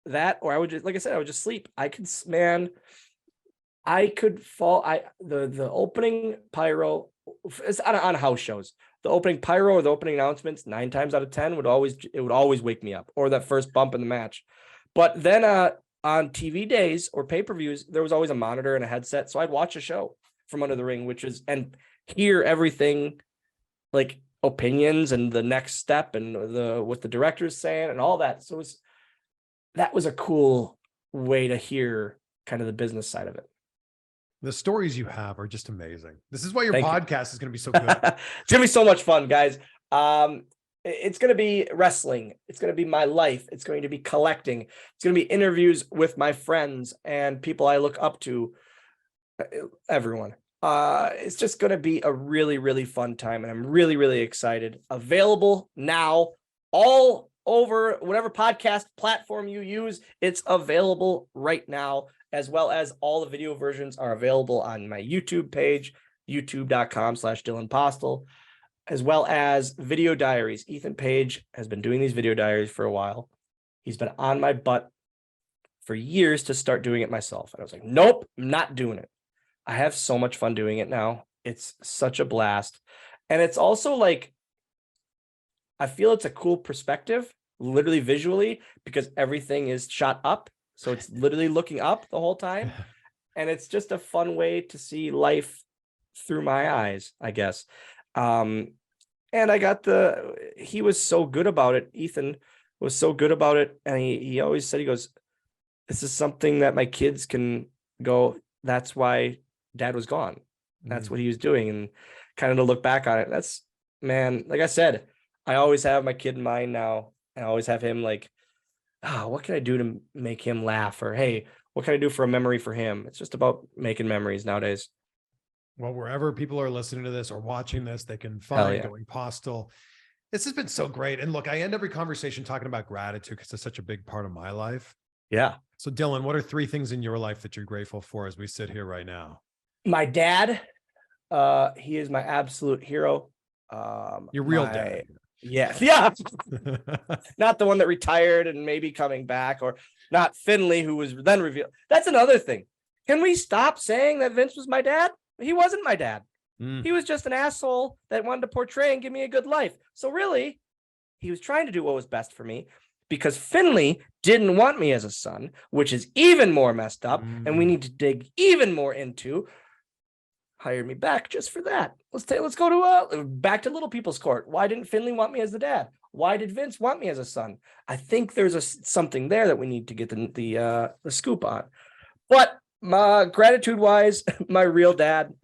Speaker 1: That, or I would just, like I said, I would just sleep. I could, man, I could fall. The opening pyro, it's on house shows. The opening pyro or the opening announcements, 9 times out of 10 would always wake me up, or that first bump in the match. But then on TV days or pay-per-views, there was always a monitor and a headset, so I'd watch a show from under the ring, and hear everything, like opinions and the next step and what the director's saying and all that. So that was a cool way to hear kind of the business side of it.
Speaker 2: The stories you have are just amazing. This is why your
Speaker 1: Thank
Speaker 2: podcast is going to be so good.
Speaker 1: It's gonna be so much fun, guys. It's gonna be wrestling. It's gonna be my life. It's going to be collecting. It's gonna be interviews with my friends and people I look up to. Everyone. It's just gonna be a really, really fun time, and I'm really, really excited. Available now, all over whatever podcast platform you use. It's available right now, as well as all the video versions are available on my YouTube page, youtube.com/Dylan Postl, as well as video diaries. Ethan Page has been doing these video diaries for a while. He's been on my butt for years to start doing it myself. And I was like, nope, I'm not doing it. I have so much fun doing it now. It's such a blast. And it's also like, I feel it's a cool perspective, literally visually, because everything is shot up. So it's literally looking up the whole time. And it's just a fun way to see life through my eyes, I guess. And I got he was so good about it. Ethan was so good about it. And he always said, he goes, this is something that my kids can go, that's why Dad was gone. That's what he was doing. And kind of to look back on it, that's, man, like I said, I always have my kid in mind now. I always have him like, what can I do to make him laugh? Or, hey, what can I do for a memory for him? It's just about making memories nowadays.
Speaker 2: Well, wherever people are listening to this or watching this, they can find Going Postl. This has been so great. And look, I end every conversation talking about gratitude because it's such a big part of my life.
Speaker 1: Yeah.
Speaker 2: So Dylan, what are 3 things in your life that you're grateful for as we sit here right now?
Speaker 1: My dad, he is my absolute hero.
Speaker 2: Your real dad.
Speaker 1: Yeah. Not the one that retired and maybe coming back, or not Finlay, who was then revealed. That's another thing. Can we stop saying that Vince was my dad? He wasn't my dad. He was just an asshole that wanted to portray and give me a good life. So really, he was trying to do what was best for me, because Finlay didn't want me as a son, which is even more messed up. And we need to dig even more into. Hired me back just for that. Let's go to back to Little People's Court. Why didn't Finlay want me as the dad? Why did Vince want me as a son? I think there's something there that we need to get the scoop on. But my gratitude wise, my real dad,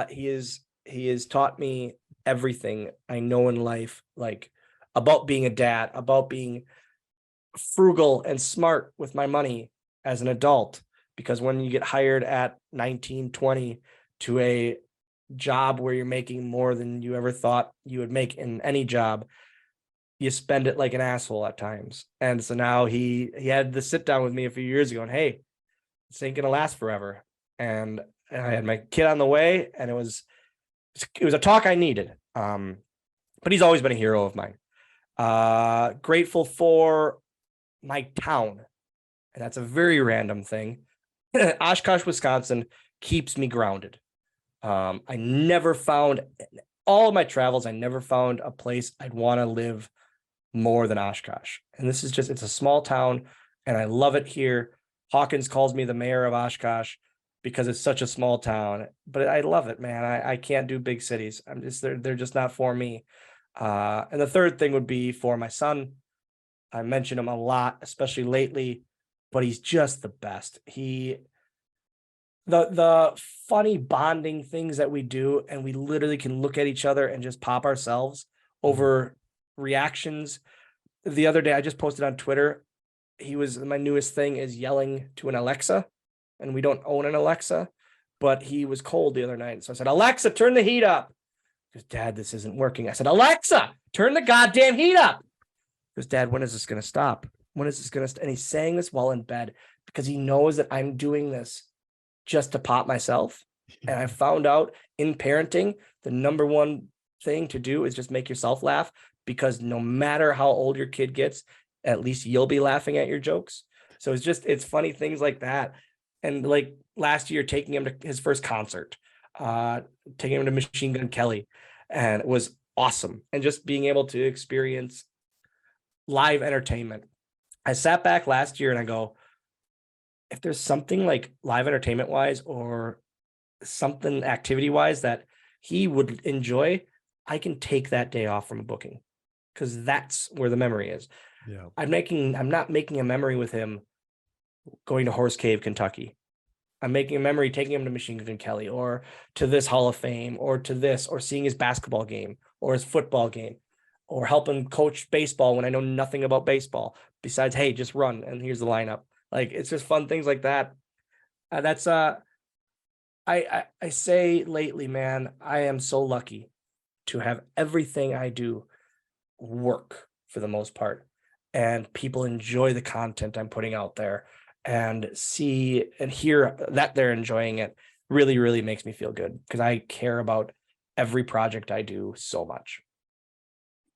Speaker 1: he has taught me everything I know in life, like about being a dad, about being frugal and smart with my money as an adult. Because when you get hired at 19, 20 to a job where you're making more than you ever thought you would make in any job, you spend it like an asshole at times. And so now he had to sit down with me a few years ago and, hey, this ain't gonna last forever. And I had my kid on the way, and it was a talk I needed. But he's always been a hero of mine. Grateful for my town. And that's a very random thing. Oshkosh, Wisconsin keeps me grounded. I never found, all of my travels, I never found a place I'd want to live more than Oshkosh. And this is just, it's a small town and I love it here. Hawkins calls me the mayor of Oshkosh because it's such a small town, but I love it, man. I can't do big cities. They're just not for me. And the third thing would be for my son. I mention him a lot, especially lately, but he's just the best. The funny bonding things that we do, and we literally can look at each other and just pop ourselves over reactions. The other day, I just posted on Twitter, my newest thing is yelling to an Alexa, and we don't own an Alexa, but he was cold the other night. So I said, Alexa, turn the heat up. He goes, Dad, this isn't working. I said, Alexa, turn the goddamn heat up. He goes, Dad, when is this going to stop? When is this going to stop? And he's saying this while in bed because he knows that I'm doing this just to pop myself. And I found out in parenting, the number one thing to do is just make yourself laugh, because no matter how old your kid gets, at least you'll be laughing at your jokes. So it's funny things like that. And like last year, taking him to his first concert, taking him to Machine Gun Kelly, and it was awesome. And just being able to experience live entertainment. I sat back last year and I go, if there's something like live entertainment wise or something activity wise that he would enjoy, I can take that day off from a booking, because that's where the memory is.
Speaker 2: Yeah.
Speaker 1: I'm not making a memory with him going to Horse Cave, Kentucky. I'm making a memory taking him to Machine Gun Kelly, or to this Hall of Fame, or to this, or seeing his basketball game or his football game, or helping coach baseball when I know nothing about baseball besides, hey, just run and here's the lineup. Like, it's just fun things like that. That's I say lately, man, I am so lucky to have everything I do work for the most part, and people enjoy the content I'm putting out there, and see and hear that they're enjoying it really, really makes me feel good, because I care about every project I do so much.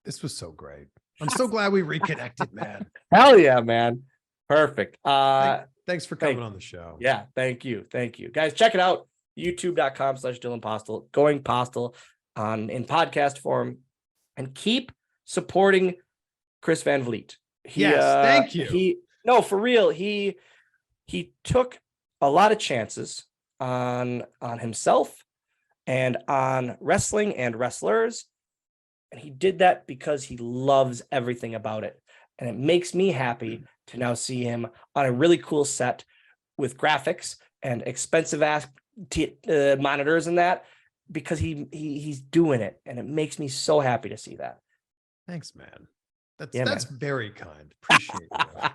Speaker 2: This was so great. I'm so glad we reconnected, man.
Speaker 1: Hell yeah, man. Perfect.
Speaker 2: Thanks for coming on the show.
Speaker 1: Yeah, thank you. Guys, check it out. YouTube.com/Dylan Postl, going Postl in podcast form, and keep supporting Chris Van Vliet.
Speaker 2: Thank you.
Speaker 1: For real. He took a lot of chances on himself and on wrestling and wrestlers. And he did that because he loves everything about it. And it makes me happy to now see him on a really cool set with graphics and expensive ass monitors and that, because he's doing it. And it makes me so happy to see that.
Speaker 2: Thanks, man. That's
Speaker 1: man.
Speaker 2: very kind. Appreciate it.